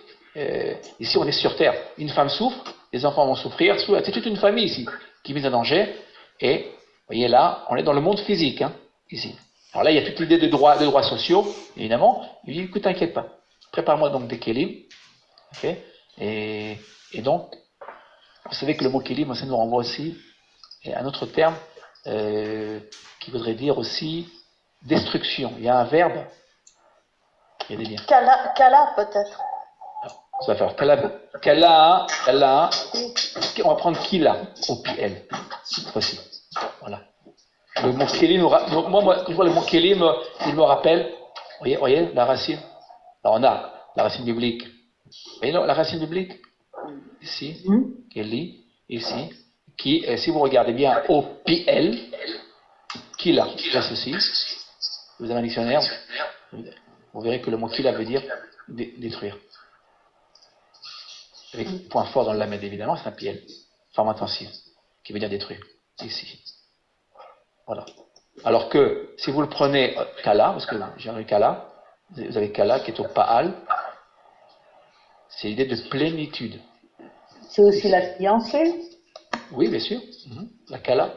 Ici, on est sur terre. Une femme souffre, les enfants vont souffrir. C'est toute une famille ici qui est mise en danger. Et, vous voyez là, on est dans le monde physique, hein, ici. Alors là, il y a toute l'idée de droits sociaux, évidemment. Il dit, écoute, t'inquiète pas. Prépare-moi donc des kélim. Okay, et donc, vous savez que le mot kélim, ça nous renvoie aussi à un autre terme qui voudrait dire aussi destruction. Il y a un verbe. Il y a des liens. Kala peut-être. Ça va faire kala, on va prendre kila au PL, cette fois-ci. Voilà. Le mot kélim, moi, quand je vois le mot kélim, il me rappelle, voyez, la racine. Alors on a la racine biblique. Vous voyez la racine biblique? Ici, kéli, ici, qui, si vous regardez bien, au PL, kila, c'est ceci. Vous avez un dictionnaire, vous verrez que le mot kila veut dire détruire. Avec point fort dans le lamed, évidemment, c'est un PL, forme intensive, qui veut dire détruire, ici. Voilà. Alors que, si vous le prenez kala, parce que j'ai un kala, vous avez kala qui est au Paal, c'est l'idée de plénitude. C'est aussi la fiancée? Oui, bien sûr. La kala,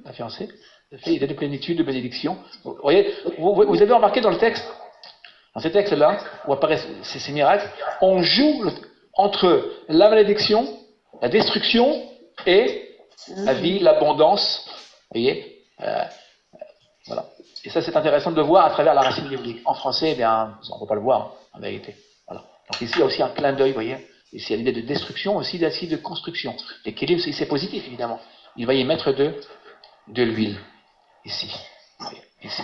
la fiancée. Ça fait l'idée de plénitude, de bénédiction. Vous voyez, vous avez remarqué dans le texte, dans ces textes-là, où apparaissent ces miracles, on joue entre la malédiction, la destruction et la vie, l'abondance. Vous voyez, voilà. Et ça, c'est intéressant de le voir à travers la racine biblique. En français, eh bien, on ne peut pas le voir, en vérité. Voilà. Donc ici, il y a aussi un clin d'œil, vous voyez. Ici, il y a l'idée de destruction, aussi de construction. Les kélim, c'est positif, évidemment. Il va y mettre de l'huile. Ici. Ici.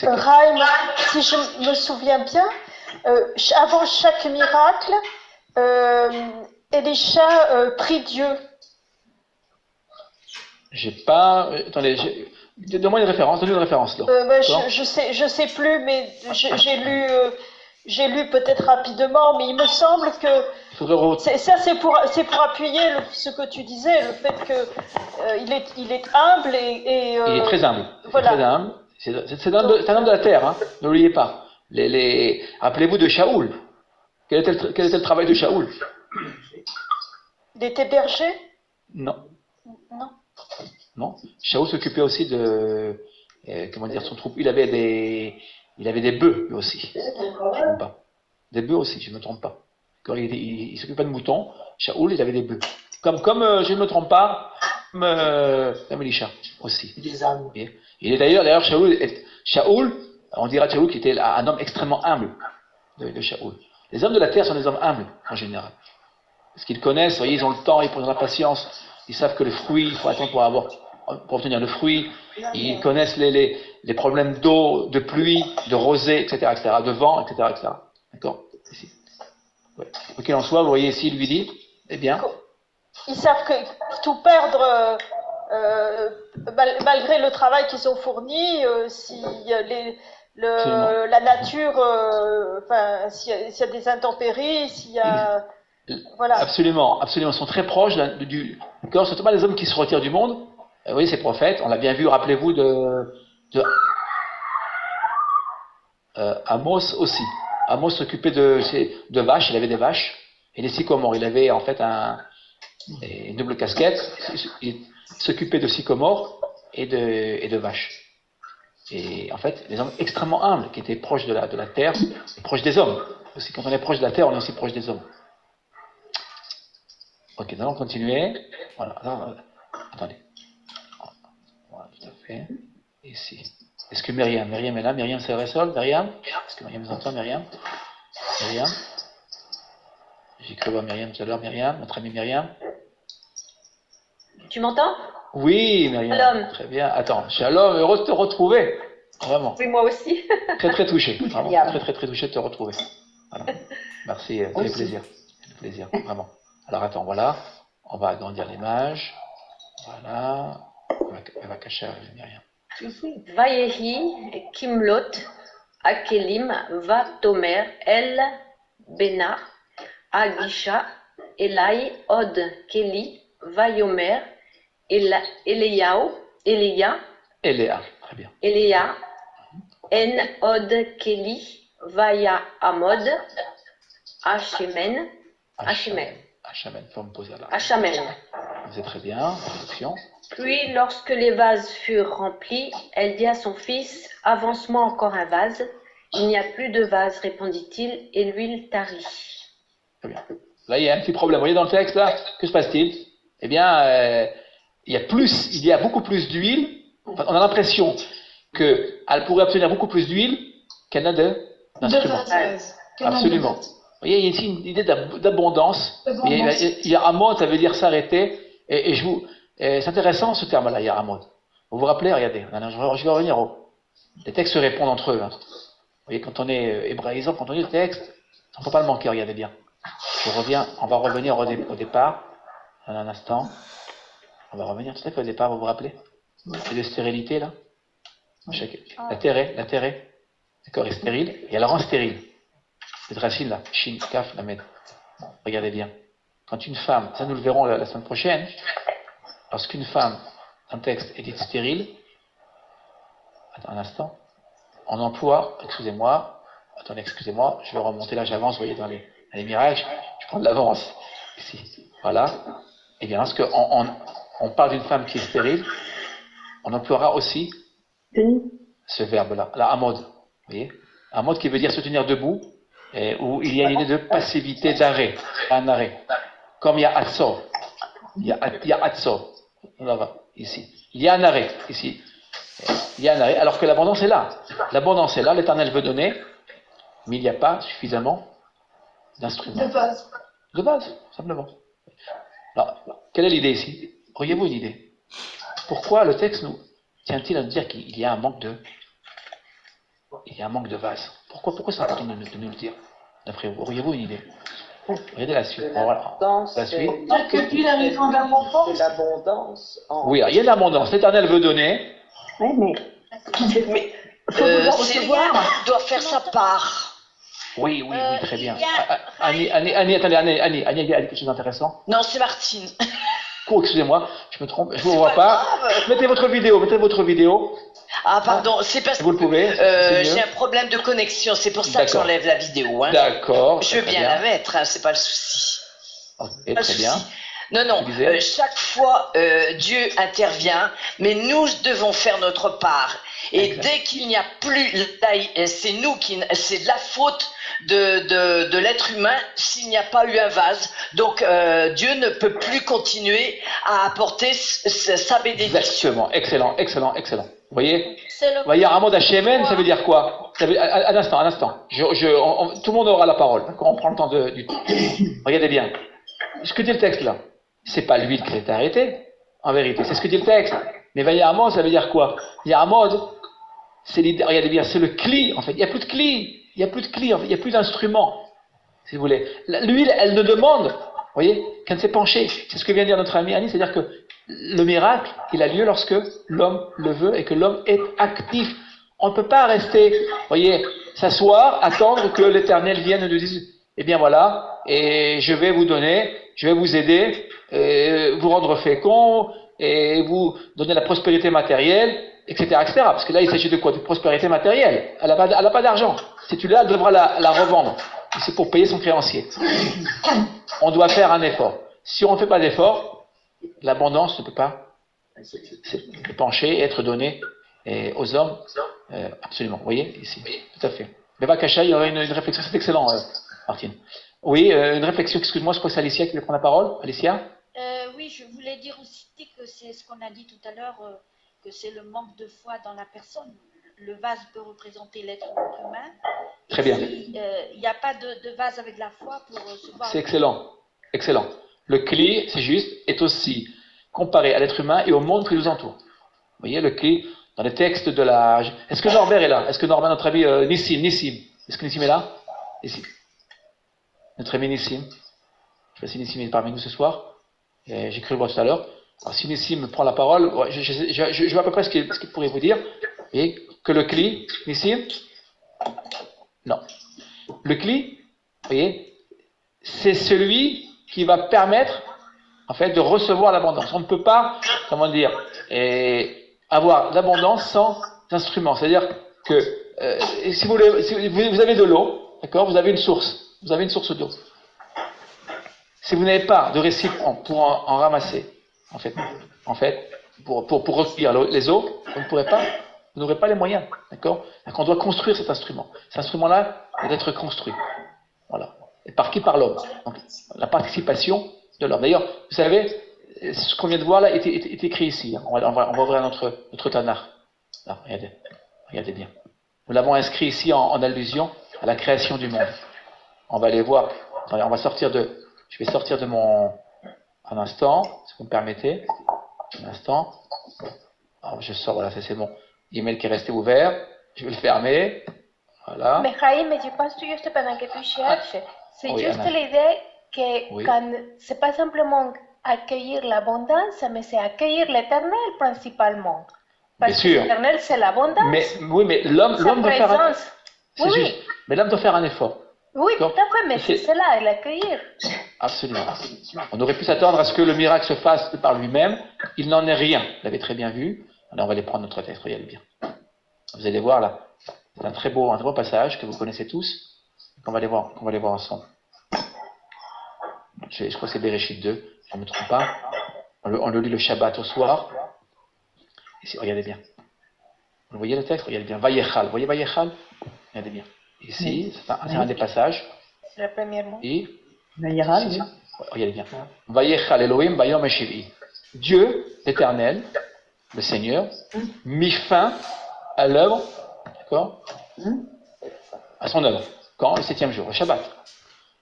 Raïm, si je me souviens bien, avant chaque miracle, Elisha prie Dieu. J'ai pas. Attendez, donne-moi une référence, donne-moi une référence là. Je sais plus, mais j'ai lu peut-être rapidement, mais il me semble que c'est pour appuyer ce que tu disais, le fait que il est humble et il est très humble. Voilà. Très humble. C'est un homme de la terre, hein. N'oubliez pas. Rappelez-vous de Shaoul. Quel était le travail de Shaoul? Il était berger? Non. Non. Non. Shaoul s'occupait aussi de son troupeau. Il avait des bœufs lui aussi. Des bœufs aussi, je ne me trompe pas. Quand il s'occupait de moutons, Shaoul, il avait des bœufs. Comme je ne me trompe pas, comme Elisha aussi. Des âmes. Il est d'ailleurs Shaoul, on dira de Shaoul qu'il était un homme extrêmement humble de Shaoul. Les hommes de la terre sont des hommes humbles en général. Parce qu'ils connaissent, voyez, ils ont le temps, ils prennent la patience, ils savent que le fruit, il faut attendre pour obtenir le fruit, ils connaissent les problèmes d'eau, de pluie, de rosée, etc., de vent, etc. D'accord? Ici. Ouais. Quoi qu'il en soit, vous voyez ici, il lui dit, eh bien. Ils savent que tout perdre, malgré le travail qu'ils ont fourni, si la nature, s'il y a des intempéries, s'il y a. Voilà. Absolument, absolument. Ils sont très proches d'accord, surtout pas les hommes qui se retirent du monde. Vous voyez, ces prophètes, on l'a bien vu, rappelez-vous de Amos aussi. Amos s'occupait de vaches, il avait des vaches, et des sycomores. Il avait en fait une double casquette, il s'occupait de sycomores et de vaches. Et en fait, des hommes extrêmement humbles, qui étaient proches de la terre, et proches des hommes. Aussi, quand on est proche de la terre, on est aussi proche des hommes. Ok, nous allons continuer. Voilà, attendez. Voilà, tout à fait. Ici. Est-ce que Myriam est là? Myriam, c'est vrai seul? Myriam? Est-ce que Myriam nous entend? Myriam? J'ai cru voir Myriam tout à l'heure. Myriam, notre amie Myriam. Tu m'entends? Oui, Myriam. Shalom. Très bien. Attends, Shalom, heureux de te retrouver. Vraiment. Oui, moi aussi. Très, très touché. Vraiment. Très, très, très touché de te retrouver. Voilà. Merci, ça fait plaisir. Ça fait plaisir, vraiment. Alors attends, voilà. On va agrandir l'image. Voilà. Elle va cacher Myriam. Vayehi Kimlot Akelim va Tomer El Bena Agisha Elai Od Keli Vayomer Elia, très bien. Elia En Od Keli Vaya Amod Hashemen, forme posée là. Hashemen. c'est très bien, réflexion. Puis, lorsque les vases furent remplis, elle dit à son fils, « Avance-moi encore un vase. » « Il n'y a plus de vase, répondit-il, et l'huile tarit. » Très bien. Là, il y a un petit problème. Vous voyez dans le texte, là, que se passe-t-il? Eh bien, il y a beaucoup plus d'huile. Enfin, on a l'impression qu'elle pourrait obtenir beaucoup plus d'huile qu'elle n'a d'instruments. Absolument. Vous voyez, il y a ici une idée d'abondance. Il y a Amod, ça veut dire s'arrêter. Et c'est intéressant ce terme-là, il y a Amod. Vous vous rappelez, regardez, je vais revenir les textes se répondent entre eux. Hein. Vous voyez, quand on est hébraïsant, quand on lit le texte, on ne peut pas le manquer, regardez bien. On va revenir au départ, dans un instant. On va revenir tout à fait au départ, vous vous rappelez? Il y a de stérilité là. La terre, d'accord, est stérile, et elle rend stérile. Cette racine là, shin, kaf, la med. Regardez bien. Quand une femme, ça nous le verrons la semaine prochaine, lorsqu'une femme, un texte est dite stérile, attends un instant, on emploie, excusez-moi, je vais remonter là, j'avance, vous voyez, dans les miracles, je prends de l'avance, ici, voilà. Et bien, lorsque on parle d'une femme qui est stérile, on emploiera aussi ce verbe-là, la amod, vous voyez, amod qui veut dire se tenir debout, où il y a une idée de passivité, d'arrêt, un arrêt. Comme il y a atso, il y a atso, là, ici. Il y a un arrêt, ici. Il y a un arrêt, alors que l'abondance est là. L'abondance est là, l'Éternel veut donner, mais il n'y a pas suffisamment d'instruments. De base, simplement. Alors, quelle est l'idée ici? Auriez-vous une idée? Pourquoi le texte nous tient-il à nous dire qu'il y a un manque de vases? Pourquoi c'est important de nous le dire? D'après vous, auriez-vous une idée? Regardez la suite. Voilà. La suite. Que l'huile arrive en abondance. L'abondance. Oui, il y a de l'abondance. L'Éternel veut donner. Oui, mais Célia doit faire sa part. Oui, très bien. Annie, attendez, Annie, il y a quelque chose d'intéressant. Non, c'est Martine. Oh, excusez-moi, je me trompe, je ne vous vois pas. Mettez votre vidéo. Ah, pardon, c'est parce que vous le pouvez. J'ai un problème de connexion, c'est pour ça que j'enlève la vidéo. Hein. D'accord. Je veux bien la mettre, hein, c'est pas le souci. Okay, très bien. Non, chaque fois Dieu intervient, mais nous devons faire notre part. Et dès qu'il n'y a plus, c'est la faute de l'être humain s'il n'y a pas eu un vase. Donc Dieu ne peut plus continuer à apporter sa bénédiction. Exactement, excellent. Vous voyez, Amod Hashemen, ça veut dire quoi? Un instant. Tout le monde aura la parole. On prend le temps du temps. Regardez bien. Ce que dit le texte là, c'est pas l'huile qui s'est arrêtée, en vérité. C'est ce que dit le texte. Mais Amod, ça veut dire quoi? Amod, c'est l'idée. Regardez bien, c'est le cli. En fait, il n'y a plus de cli. Il n'y a plus d'instrument. Si vous voulez. L'huile, elle ne demande, vous voyez, qu'elle ne s'est penchée. C'est ce que vient de dire notre ami Annie, c'est-à-dire que le miracle, il a lieu lorsque l'homme le veut et que l'homme est actif. On ne peut pas rester, vous voyez, s'asseoir, attendre que l'Éternel vienne et nous dise, eh bien voilà, et je vais vous donner, je vais vous aider, vous rendre fécond, et vous donner la prospérité matérielle, etc., etc. Parce que là, il s'agit de quoi? De prospérité matérielle. Elle n'a pas d'argent. Si tu l'as, elle devra la revendre. Et c'est pour payer son créancier. On doit faire un effort. Si on ne fait pas d'effort, l'abondance ne peut pas se pencher et être donnée aux hommes. Absolument. Vous voyez ici. Tout à fait. Mais Bakacha, il y aurait une réflexion. C'est excellent, Martine. Oui, une réflexion. Excuse-moi, je crois que c'est Alicia qui veut prendre la parole. Alicia? Oui, je voulais dire aussi que c'est ce qu'on a dit tout à l'heure, que c'est le manque de foi dans la personne. Le vase peut représenter l'être humain. Très bien. Il n'y a pas de vase avec la foi pour recevoir. C'est excellent. Le cli, c'est juste, est aussi comparé à l'être humain et au monde qui nous entoure. Vous voyez, le cli, dans les textes de la... Est-ce que Norbert est là? Est-ce que Norbert, notre ami Nissim, est-ce que Nissim est là? Nissim. Notre ami Nissim. Je ne sais pas si Nissim est parmi nous ce soir. J'ai cru le voir tout à l'heure. Alors si Nissim prend la parole, je vois à peu près ce qu'il pourrait vous dire. Et que le cli, Nissim, non. Le cli, vous voyez, c'est celui qui va permettre, en fait, de recevoir l'abondance. On ne peut pas, comment dire, avoir l'abondance sans instrument. C'est-à-dire que si vous avez de l'eau, d'accord, vous avez une source d'eau. Si vous n'avez pas de récipient pour en ramasser, En fait, pour recueillir les eaux, vous n'aurez pas les moyens, d'accord? Donc on doit construire cet instrument. Cet instrument-là doit être construit. Voilà. Et par qui? Par l'homme. Donc, la participation de l'homme. D'ailleurs, vous savez, ce qu'on vient de voir là est écrit ici. Hein. On va ouvrir notre Tanakh. Là, regardez bien. Nous l'avons inscrit ici en allusion à la création du monde. On va aller voir. Attendez, je vais sortir de mon... Un instant, si vous me permettez. Un instant. Alors, je sors, voilà, c'est mon email qui est resté ouvert. Je vais le fermer. Voilà. Mais Jaime, je pense juste pendant que tu cherches, c'est juste l'idée que c'est pas simplement accueillir l'abondance, mais c'est accueillir l'éternel principalement. Parce que l'éternel, c'est l'abondance. Mais l'homme doit faire un effort. Mais l'homme doit faire un effort. Oui, tout à fait, mais c'est cela, l'accueillir. Absolument. On aurait pu s'attendre à ce que le miracle se fasse par lui-même. Il n'en est rien. Vous l'avez très bien vu. Alors on va aller prendre notre texte, regardez bien. Vous allez voir là. C'est un très beau passage que vous connaissez tous. On va aller voir ensemble. Je crois que c'est Bereshit 2, je ne me trompe pas. On le lit le Shabbat au soir. Ici, regardez bien. Vous voyez le texte? Regardez bien. Vayechal. Vous voyez Vayechal? Regardez bien. Ici, c'est un des passages. C'est le premier mot. Et regardez bien. Vayechal Elohim Bayom Eshivi. Dieu, l'Éternel, le Seigneur, mit fin à l'œuvre, d'accord? À son œuvre. Quand? Le 7e jour, le Shabbat.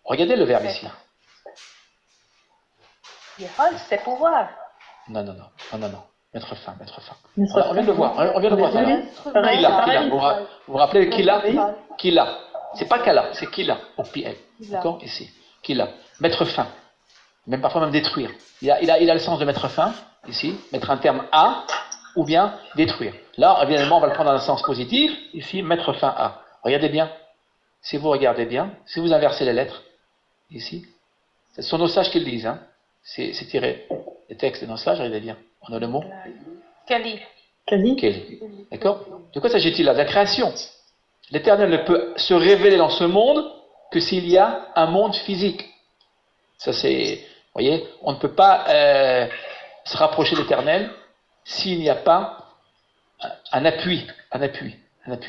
Regardez le verbe ici. C'est pouvoir. Non. Mettre fin. On vient de le voir. Vous vous rappelez Kila. C'est pas Kala, c'est Kila, au PL. D'accord? Ici. Kila. Mettre fin. Parfois même détruire. Il a le sens de mettre fin, ici. Mettre un terme à, ou bien détruire. Là, évidemment, on va le prendre dans un sens positif. Ici, mettre fin à. Regardez bien. Si vous regardez bien, si vous inversez les lettres, ici, ce sont nos sages qui le disent. Hein. C'est tiré des textes de nos sages, regardez bien. On a le mot Kali. D'accord? De quoi s'agit-il là? De la création. L'Éternel ne peut se révéler dans ce monde que s'il y a un monde physique. Ça c'est... Vous voyez, on ne peut pas se rapprocher de l'Éternel s'il n'y a pas un appui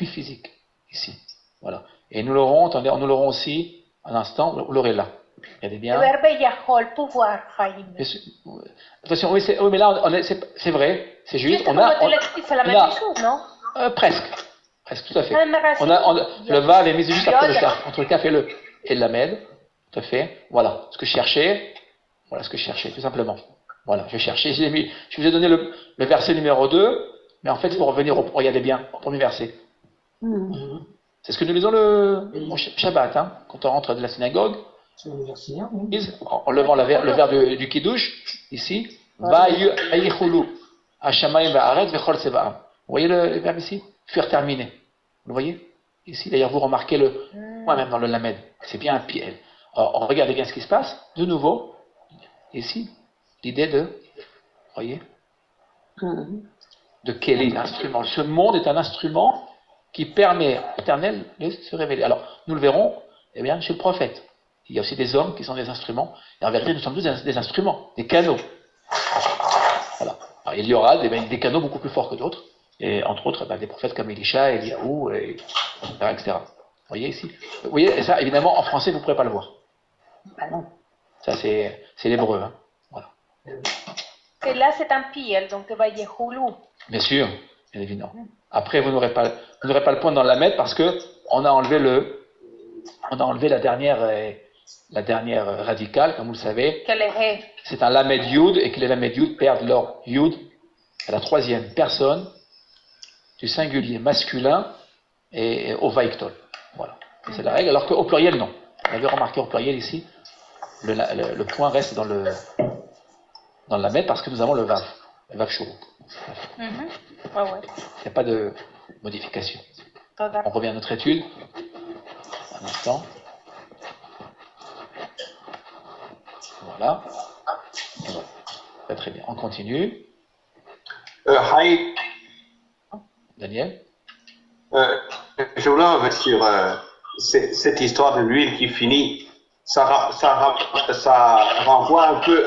physique, ici. Voilà. Et nous l'aurons aussi, un instant, vous l'aurez là. Regardez bien. Le verbe yahol, pouvoir, Chaim. Attention, oui, mais là, c'est vrai, c'est juste. Juste c'est la même chose, non? Presque, tout à fait. Le vav est mis juste après le kaf, entre le kaf et le lamed, tout à fait. Voilà, ce que je cherchais, tout simplement. Voilà, je cherchais, je vous ai donné le verset numéro 2, mais en fait, il faut revenir regardez bien, au premier verset. C'est ce que nous lisons au Shabbat, hein, quand on rentre de la synagogue. En levant le verre du Kiddush, ici, Vayichulu, Hashamayim va'aretz vechol tzevaam. Vous voyez le verbe ici? Fuir terminé. Vous le voyez? Ici, d'ailleurs, vous remarquez le point même dans le lamed. C'est bien un piel. Alors, regardez bien ce qui se passe. De nouveau, ici, l'idée de, voyez, de quel est l'instrument. Ce monde est un instrument qui permet à l'Éternel de se révéler. Alors, nous le verrons, eh bien, chez le prophète. Il y a aussi des hommes qui sont des instruments. Et en vérité, nous sommes tous des instruments, des canaux. Voilà. Alors, il y aura des canaux beaucoup plus forts que d'autres. Et entre autres, des prophètes comme Elisha, Eliaou, etc. Vous voyez ici? Vous voyez, et ça, évidemment, en français, vous ne pourrez pas le voir. Non. Ça, c'est l'hébreu. Hein. Voilà. Et là, c'est un piel, donc va y houlou. Bien sûr, bien évidemment. Après, vous n'aurez pas le point dans la mettre parce que on a enlevé la dernière radicale, comme vous le savez. C'est un lamed yud, et que les lamed yud perdent leur yud à la troisième personne du singulier masculin et au vaiktol. Voilà. C'est la règle, alors qu'au pluriel, non. Vous avez remarqué au pluriel ici, le point reste dans le lamed parce que nous avons le vav shuruk. Il n'y a pas de modification. On revient à notre étude. Un instant. Voilà. Très bien. On continue. Daniel. Je voulais revenir sur cette histoire de l'huile qui finit. Ça renvoie un peu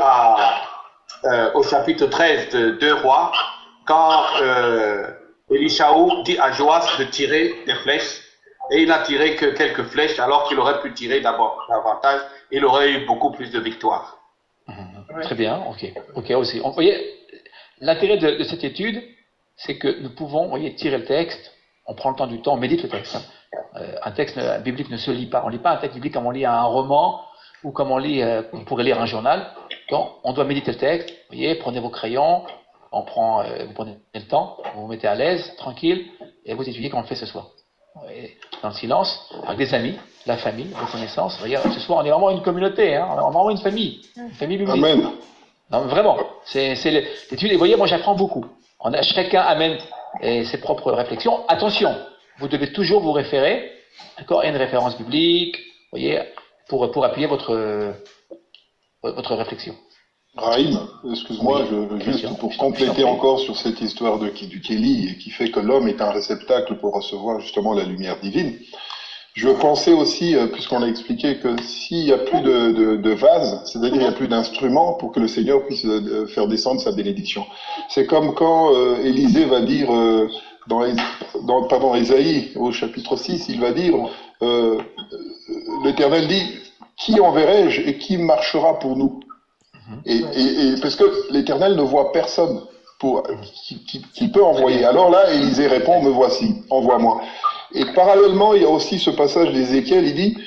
au chapitre 13 de 2 Rois, quand Elishaou dit à Joas de tirer des flèches, et il n'a tiré que quelques flèches, alors qu'il aurait pu tirer davantage, il aurait eu beaucoup plus de victoires. Très bien, ok aussi. Vous voyez, l'intérêt de cette étude, c'est que nous pouvons, tirer le texte, on prend le temps du temps, on médite le texte. Un texte biblique ne se lit pas. On ne lit pas un texte biblique comme on lit un roman ou comme on pourrait lire un journal. Donc, on doit méditer le texte. Vous voyez, prenez vos crayons, vous prenez le temps, vous vous mettez à l'aise, tranquille, et vous étudiez comme on le fait ce soir. Dans le silence, avec des amis, la famille, vos connaissances. Regarde, ce soir, on est vraiment une communauté, on est vraiment une famille biblique. Amen. Non, vraiment, c'est l'étude. Et vous voyez, moi, j'apprends beaucoup. Chacun amène ses propres réflexions. Attention, vous devez toujours vous référer, d'accord, à une référence biblique, vous voyez, pour appuyer votre réflexion. Raïm, excuse-moi, je veux juste pour compléter encore sur cette histoire du Kéli, qui fait que l'homme est un réceptacle pour recevoir justement la lumière divine. Je pensais aussi, puisqu'on a expliqué que s'il n'y a plus de vase, c'est-à-dire il n'y a plus d'instrument pour que le Seigneur puisse faire descendre sa bénédiction. C'est comme quand Élisée va dire, dans Ésaïe, au chapitre 6, il va dire, l'Éternel dit, qui enverrai-je et qui marchera pour nous? Et parce que l'Éternel ne voit personne qui peut envoyer. Alors là, Élisée répond, me voici, envoie-moi. Et parallèlement, il y a aussi ce passage d'Ézéchiel, il dit,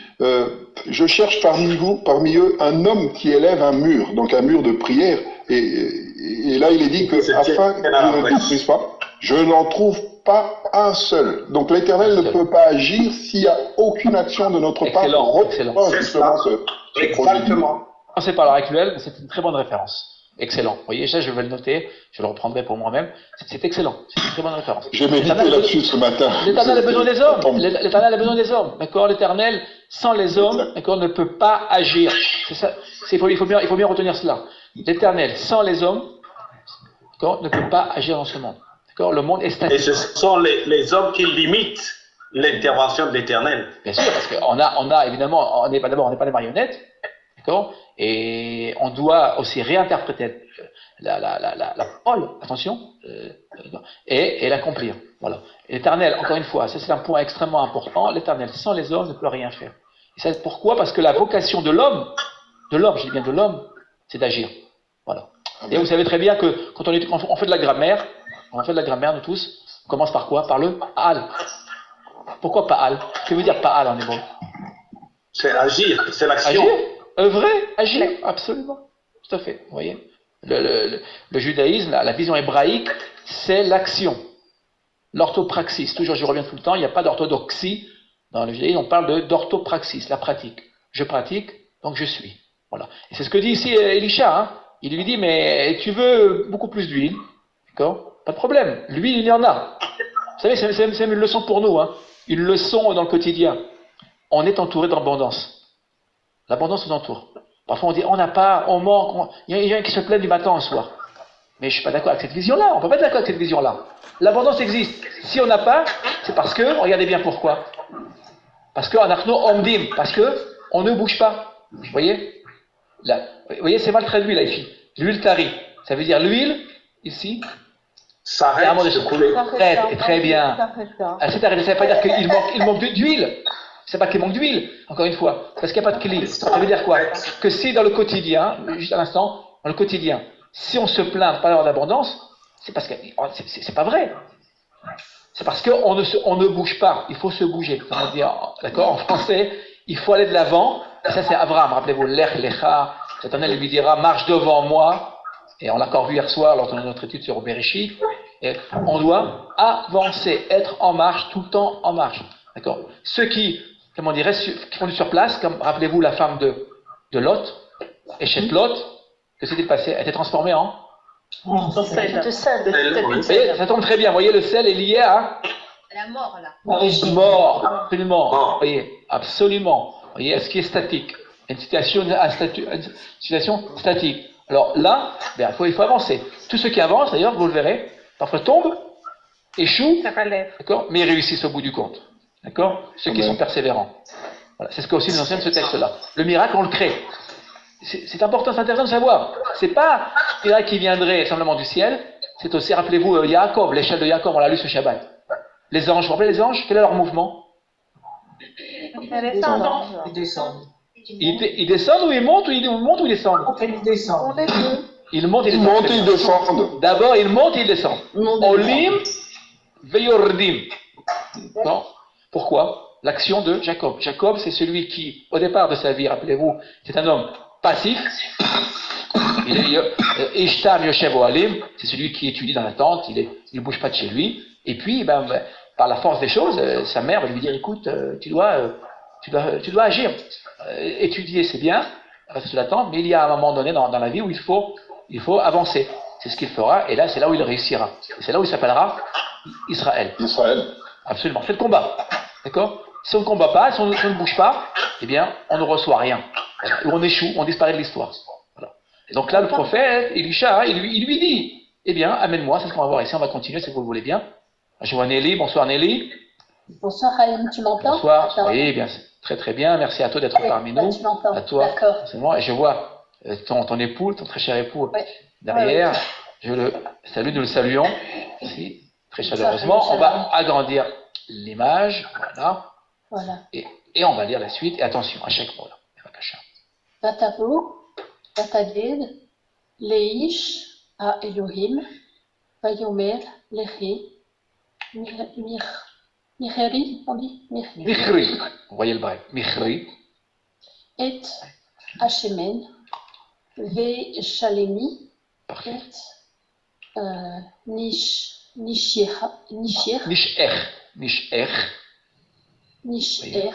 je cherche parmi eux, un homme qui élève un mur, donc un mur de prière. Et là, il est dit que, afin que je ne détruise pas, je n'en trouve pas un seul. Donc l'Éternel ne peut pas agir s'il n'y a aucune action de notre part. Excellent. Exactement. C'est par l'heure actuelle, c'est une très bonne référence. Excellent. Vous voyez, ça, je vais le noter, je le reprendrai pour moi-même. C'est excellent. C'est une très bonne référence. J'ai médité là-dessus ce matin. L'Éternel a besoin des hommes. L'Éternel a besoin des hommes. D'accord? L'Éternel, sans les hommes, d'accord, ne peut pas agir. C'est ça. Il faut bien retenir cela. L'Éternel, sans les hommes, d'accord, ne peut pas agir dans ce monde. D'accord? Le monde est statique. Et ce sont les hommes qui limitent l'intervention de l'Éternel. Bien sûr, parce qu'on a évidemment, on n'est pas des marionnettes. D'accord? Et on doit aussi réinterpréter la parole, attention, et l'accomplir. Voilà. L'Éternel, encore une fois, ça c'est un point extrêmement important, l'Éternel sans les hommes ne peut rien faire. Et ça, pourquoi? Parce que la vocation de l'homme, je dis bien de l'homme, c'est d'agir. Voilà. Et vous savez très bien que quand on fait de la grammaire, nous tous, on commence par quoi? Par le Pa'al. Pourquoi Pa'al? Que veut dire Pa'al en hébreu? C'est agir, c'est l'action. Agir? Œuvrer, agir, absolument. Tout à fait, vous voyez. Le judaïsme, la vision hébraïque, c'est l'action. L'orthopraxis, toujours je reviens tout le temps, il n'y a pas d'orthodoxie. Dans le judaïsme, on parle d'orthopraxis, la pratique. Je pratique, donc je suis. Voilà. Et c'est ce que dit ici Elisha. Il lui dit, mais tu veux beaucoup plus d'huile, d'accord? Pas de problème, l'huile, il y en a. Vous savez, c'est une leçon pour nous, une leçon dans le quotidien. On est entouré d'abondance. L'abondance nous entoure. Parfois on dit, on n'a pas, on manque, il y a des gens qui se plaignent du matin au soir. Mais je ne suis pas d'accord avec cette vision-là, on ne peut pas être d'accord avec cette vision-là. L'abondance existe. Si on n'a pas, c'est parce que, regardez bien pourquoi. Parce que, parce que on ne bouge pas. Vous voyez? Là, vous voyez, c'est mal traduit là, ici. L'huile tarie. Ça veut dire l'huile, ici, s'arrête de couler. Très bien. Elle s'est arrêtée. Ça ne veut pas dire qu'il manque d'huile. C'est pas qu'il manque d'huile, encore une fois, parce qu'il n'y a pas de clé. Ça veut dire quoi? Que si dans le quotidien, juste à l'instant, dans le quotidien, si on se plaint de pas avoir d'abondance, c'est parce que c'est pas vrai. C'est parce qu'on ne bouge pas. Il faut se bouger. Ça veut dire, d'accord, en français, il faut aller de l'avant. Et ça, c'est Abraham. Rappelez-vous, l'Ech Lecha. L'Éternel lui dira, marche devant moi. Et on l'a encore vu hier soir lors de notre étude sur Bereshit. Et on doit avancer, être en marche, tout le temps en marche. D'accord? Ceux qui font du surplace, comme rappelez-vous la femme de Lot, et chez Lot, que s'est-il passé? Elle était transformée en de sel. Ça tombe très bien, vous voyez, le sel est lié à la mort, là. Mort, absolument. Vous voyez, absolument. Vous voyez, ce qui est statique. Une situation statique. Alors là, il faut avancer. Tous ceux qui avancent, d'ailleurs, vous le verrez, parfois tombent, échouent, d'accord, mais ils réussissent au bout du compte. D'accord? Ceux qui sont persévérants. Voilà. C'est ce qu'aussi nous enseigne ce texte-là. Le miracle, on le crée. c'est important, c'est intéressant de savoir. C'est pas celui-là qui viendrait simplement du ciel, c'est aussi, rappelez-vous, Yaakov, l'échelle de Yaakov, on l'a lu ce Shabbat. Les anges, vous vous rappelez les anges? Quel est leur mouvement? Ils descendent. Ils descendent ou ils montent ou ils montent ou ils descendent? Ils descendent. Ils montent et Ils montent et ils descendent. D'abord, ils montent et ils descendent. Olim veyordim. Non. Pourquoi? L'action de Jacob. Jacob, c'est celui qui, au départ de sa vie, rappelez-vous, c'est un homme passif. Ishtam Yoshev Oalim, c'est celui qui étudie dans la tente, il ne bouge pas de chez lui. Et puis, par la force des choses, sa mère va lui dire, écoute, tu dois agir. Étudier, c'est bien, rester sur la tente, mais il y a un moment donné dans la vie où il faut avancer. C'est ce qu'il fera, et là, c'est là où il réussira. Et c'est là où il s'appellera Israël. Israël. Absolument, c'est le combat. D'accord? Si on ne combat pas, si on ne bouge pas, eh bien, on ne reçoit rien. Voilà. Ou on échoue, on disparaît de l'histoire. Voilà. Et donc là, le prophète, Elisha, il lui dit, eh bien, amène-moi, c'est ce qu'on va voir ici, on va continuer si vous le voulez bien. Je vois Nelly, bonsoir Nelly. Bonsoir Chaim, tu m'entends? Bonsoir, oui, bien, très très bien, merci à toi d'être parmi nous. Tu m'entends. À toi, d'accord. moi, et je vois ton époux, ton très cher époux derrière. Je le salue, nous le saluons, aussi, très chaleureusement. On va agrandir l'image, voilà. Et on va lire la suite, et attention à chaque mot là. Vatavo, Vataged, Leish, à Elohim, Vayomer, Lehi, Michri, on dit Michri, vous voyez le bref, Michri. Et Hashemen, Ve Shalemi, et Nisher.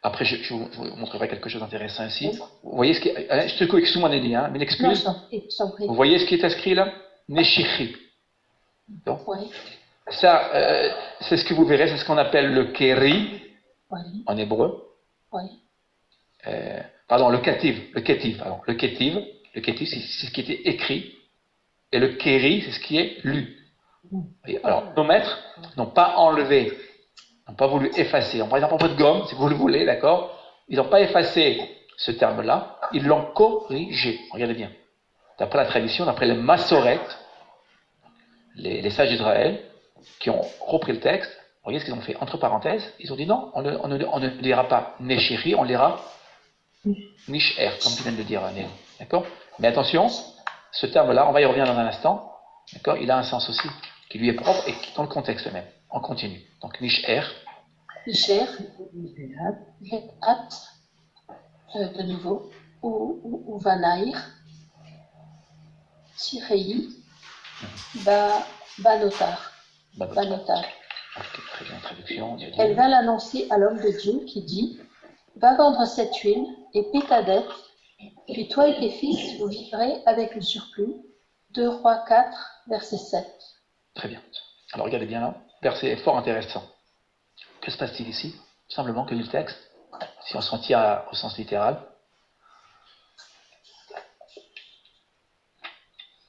Après, je vous montrerai quelque chose d'intéressant ici. Vous voyez ce qui est... Je te coupe, excuse-moi Nelly, hein, mais l'excuse. Vous voyez ce qui est inscrit là? Neshichi. Donc, ça, c'est ce que vous verrez, c'est ce qu'on appelle le keri en hébreu. Pardon, le ketiv. Le ketiv, c'est ce qui était écrit. Et le keri, c'est ce qui est lu. Alors, nos maîtres n'ont pas enlevé, n'ont pas voulu effacer. Par exemple, en votre gomme, si vous le voulez, d'accord, ils n'ont pas effacé ce terme-là, ils l'ont corrigé. Regardez bien. D'après la tradition, d'après les Massorètes, les sages d'Israël, qui ont repris le texte, voyez ce qu'ils ont fait. Entre parenthèses, ils ont dit non, on ne dira pas Neshiri, on lira Nisher, comme tu viens de le dire, Néo. D'accord? Mais attention, ce terme-là, on va y revenir dans un instant, d'accord? Il a un sens aussi, qui lui est propre et qui dans le contexte même. On continue. Donc, Nisher. Nisher, At, de nouveau, ou Vanaïr, Tirei, Banotar. Banotar. Très bien, traduction. Elle va l'annoncer à l'homme de Dieu qui dit: va vendre cette huile et paie ta dette, puis toi et tes fils, vous vivrez avec le surplus. 2 Rois 4, verset 7. Très bien. Alors regardez bien là, verset fort intéressant. Que se passe-t-il ici? Tout simplement que le texte, si on s'en tire au sens littéral,